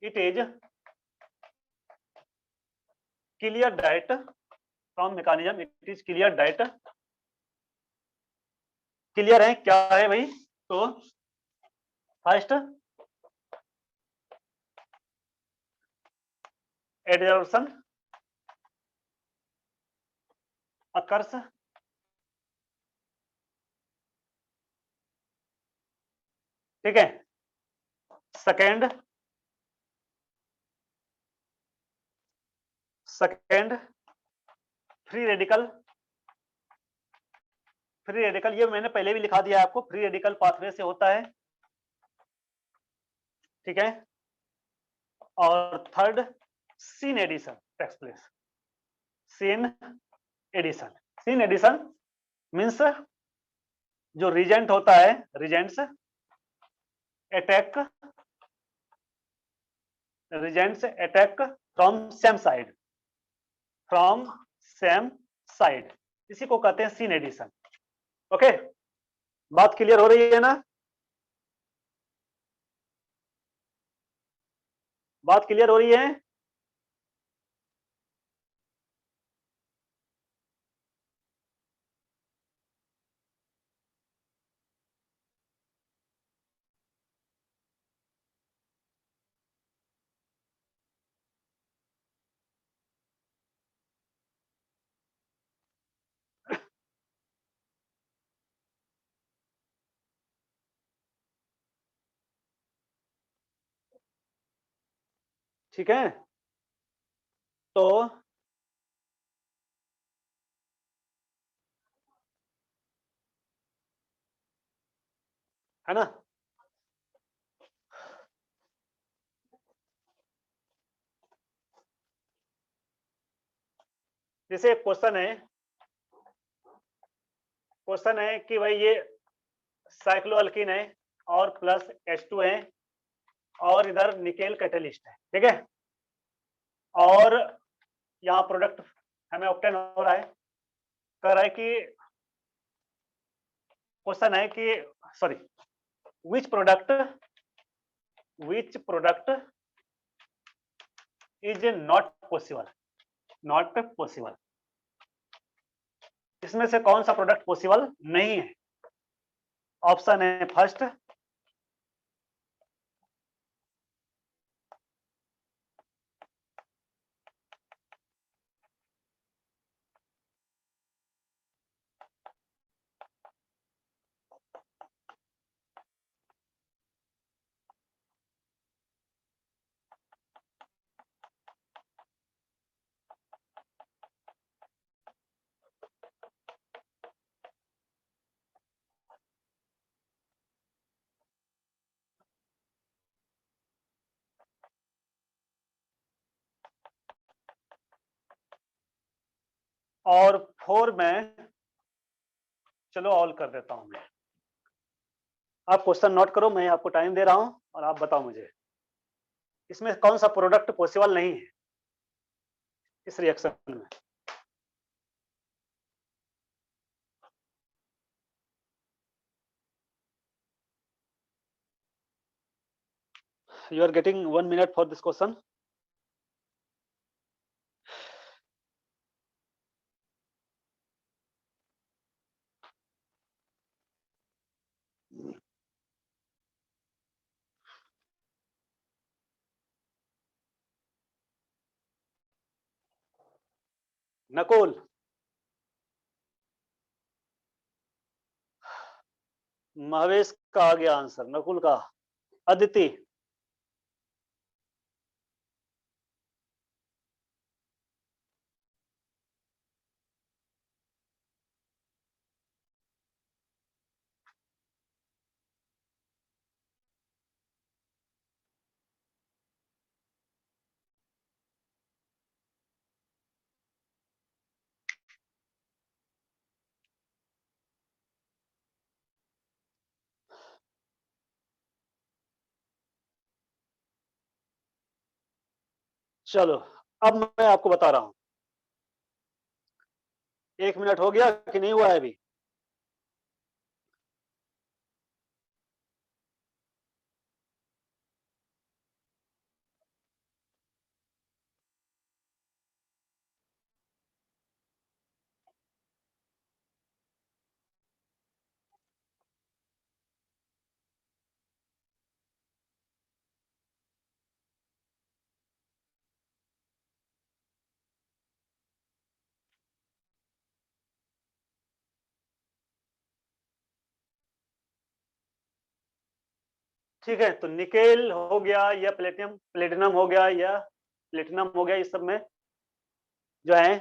it is clear that from mechanism it is clear that clear है क्या है भाई, तो फर्स्ट एडजॉर्प्शन अकर्स, ठीक है, सेकेंड फ्री रेडिकल ये मैंने पहले भी लिखा दिया आपको, फ्री रेडिकल पाथवे से होता है, ठीक है। और third syn addition takes place, syn addition means जो रिजेंट होता है, reagents attack from same side, इसी को कहते हैं सीन एडिशन। ओके, बात क्लियर हो रही है ना, बात क्लियर हो रही है। ठीक है, तो है ना, जैसे क्वेश्चन है कि भाई ये साइक्लोअल्कीन है और प्लस H2 है और इधर निकेल कैटलिस्ट है, ठीक है, और यहाँ प्रोडक्ट हमें ऑब्टेन हो रहा है, कह रहा है कि क्वेश्चन है कि sorry which product is not possible, इसमें से कौन सा प्रोडक्ट पॉसिबल नहीं है। ऑप्शन है फर्स्ट और 4 में, चलो ऑल कर देता हूं मैं, आप क्वेश्चन नोट करो, मैं आपको टाइम दे रहा हूं और आप बताओ मुझे इसमें कौन सा प्रोडक्ट पॉसिबल नहीं है इस रिएक्शन में। You are getting 1 minute for this question. Nakul, Mahesh का आ गया आंसर, नकुल का, अदिति, चलो, अब मैं आपको बता रहा हूं। 1 मिनट हो गया कि नहीं हुआ है अभी? ठीक है, तो निकेल हो गया या प्लेटिनम प्लेटिनम हो गया या प्लेटिनम हो गया, इस सब में जो है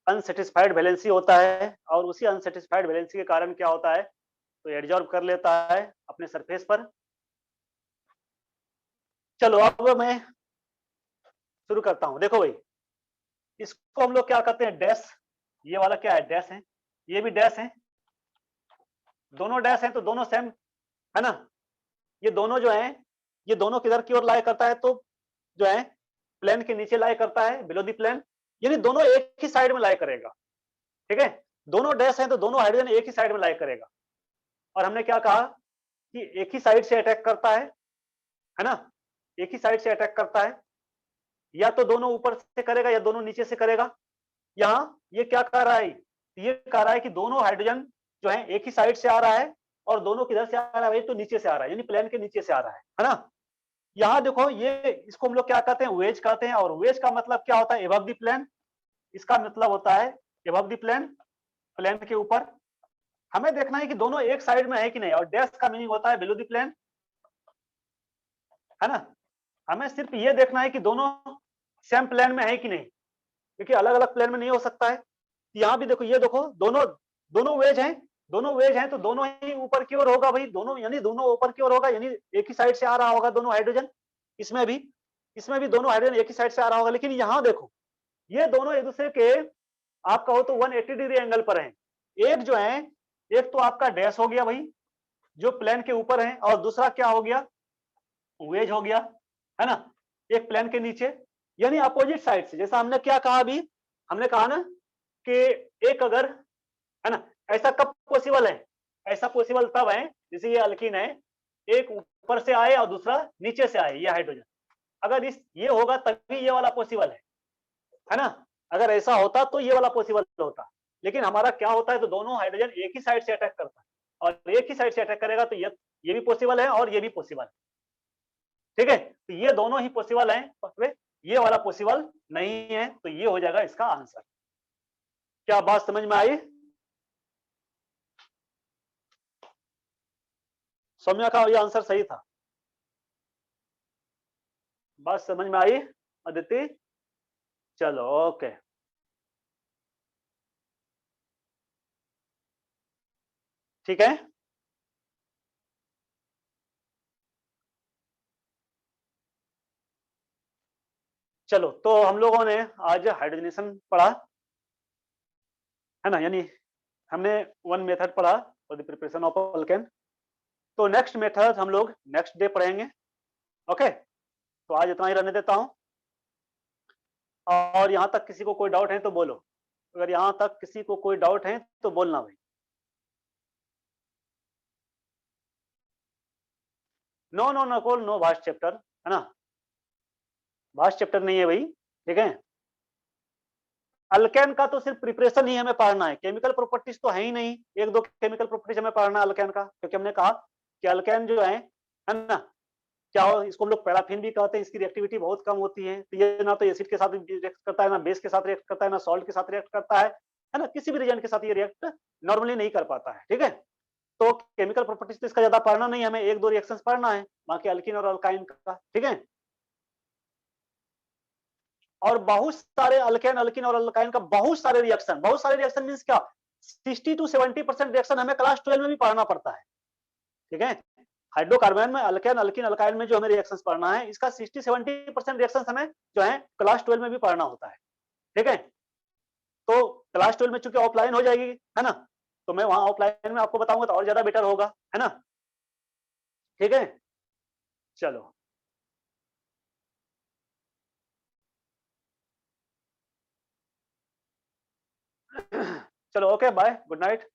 अनसैटिस्फाइड वैलेंसी होता है, और उसी अनसैटिस्फाइड वैलेंसी के कारण क्या होता है, तो एडजॉर्ब कर लेता है अपने सरफेस पर। चलो, अब मैं शुरू करता हूं। देखो भाई, इसको हम लोग क्या कहते हैं, डैश। ये वाला क्या है, डैश है। ये भी डैश है। दोनों डैश हैं तो दोनों सेम है ना। ये दोनों जो है, ये दोनों किधर की ओर लाई करता है, तो जो है प्लेन के नीचे लाई करता है, बिलो दी प्लेन। यानी दोनों एक ही साइड में लाई करेगा। ठीक है, दोनों डैश हैं तो दोनों हाइड्रोजन एक ही साइड में लाई करेगा। और हमने क्या कहा कि एक ही साइड से अटैक करता है ना। एक ही साइड से अटैक करता है, या तो दोनों ऊपर से करेगा या दोनों नीचे से करेगा। यहाँ ये क्या कह रहा है, ये कह रहा है कि दोनों हाइड्रोजन जो है एक ही साइड से आ रहा है, और दोनों किधर से आ रहा है, तो नीचे से आ रहा है, यानी प्लेन के नीचे से आ रहा है ना। यहाँ देखो, ये इसको हम लोग क्या कहते हैं, वेज कहते हैं। और वेज का मतलब क्या होता है, एबव द प्लेन। इसका मतलब होता है एबव द प्लेन, प्लेन के ऊपर। हमें देखना है कि दोनों एक साइड में है कि नहीं। और डैश का मीनिंग होता है बिलो द प्लेन, है ना। हमें सिर्फ ये देखना है कि दोनों सेम प्लेन में है कि नहीं, क्योंकि अलग अलग प्लेन में नहीं हो सकता है। यहाँ भी देखो, ये देखो, दोनों दोनों वेज हैं। दोनों वेज हैं तो दोनों ही ऊपर की ओर होगा भाई, दोनों यानी दोनों ऊपर की ओर होगा, यानी एक ही साइड से आ रहा होगा दोनों हाइड्रोजन। इसमें भी दोनों हाइड्रोजन एक ही साइड से आ रहा होगा। लेकिन यहाँ देखो, ये दोनों एक दूसरे के, आप कहो तो 180 डिग्री एंगल पर हैं। एक जो है, एक तो आपका डैश हो गया भाई, जो प्लेन के ऊपर है, और दूसरा क्या हो गया, वेज हो गया, है ना, एक प्लेन के नीचे, यानी अपोजिट साइड से। जैसा हमने क्या कहा अभी, हमने कहा ना कि एक अगर, है ना, ऐसा कब पॉसिबल है, ऐसा पॉसिबल तब है जैसे ये अल्कीन है, एक ऊपर से आए और दूसरा नीचे से आए, ये हाइड्रोजन। अगर इस ये होगा तभी ये वाला पॉसिबल है ना। अगर ऐसा होता तो ये वाला पॉसिबल होता। लेकिन हमारा क्या होता है, तो दोनों हाइड्रोजन एक ही साइड से अटैक करता है, और एक ही साइड से अटैक करेगा तो ये भी पॉसिबल है और ये भी पॉसिबल है। ठीक है, तो ये दोनों ही पॉसिबल हैं, ये वाला पॉसिबल नहीं है, तो ये हो जाएगा इसका आंसर। क्या बात समझ में आई? सौम्या का ये आंसर सही था। बात समझ में आई अदिति? चलो, ओके। ठीक है, चलो, तो हम लोगों ने आज हाइड्रोजनेशन पढ़ा, है ना। यानी हमने वन मेथड पढ़ा for the preparation of alkane. तो नेक्स्ट मेथड हम लोग नेक्स्ट डे पढ़ेंगे। ओके, तो आज इतना ही रहने देता हूं। और यहां तक किसी को कोई डाउट है तो बोलो। अगर यहां तक किसी को कोई डाउट है तो बोलना भाई। No no no call, no vast chapter, है ना। भास्ट चैप्टर नहीं है भाई। ठीक है, अल्केन का तो सिर्फ प्रिपरेशन ही हमें पढ़ना है, केमिकल प्रॉपर्टीज तो है ही नहीं। एक दो केमिकल प्रॉपर्टीज हमें पढ़ना है अल्केन का, क्योंकि हमने कहा कि अल्केन जो है ना, क्या हो, इसको हम लोग पैराफिन भी कहते हैं, इसकी रिएक्टिविटी बहुत कम होती है। तो ये ना तो एसिड के साथ रिएक्ट करता है, ना बेस के साथ रिएक्ट करता है, ना सॉल्ट के साथ रिएक्ट करता है ना, किसी भी रिएजेंट के साथ ये रिएक्ट नॉर्मली नहीं कर पाता है। ठीक है, तो केमिकल प्रॉपर्टीज तो इसका ज्यादा पढ़ना नहीं, हमें एक दो रिएक्शंस पढ़ना है बाकी अल्किन और अल्काइन का। ठीक है, और बहुत सारे अल्केन अल्किन और अल्काइन का बहुत सारे रिएक्शन मींस क्या, 60 to 70% रिएक्शन हमें क्लास 12 में भी पढ़ना पड़ता है। ठीक है, हाइड्रोकार्बन में अल्केन अल्किन अल्काइन में जो हमें रिएक्शंस पढ़ना है, इसका 60-70% रिएक्शंस हमें जो है क्लास 12 में भी पढ़ना होता है। ठीक है, तो क्लास 12 में चूंकि ऑफलाइन हो जाएगी, है ना, तो मैं वहां ऑफलाइन में आपको बताऊंगा तो और ज्यादा बेटर होगा, है ना। ठीक है, चलो। चलो ओके बाय, गुड नाइट।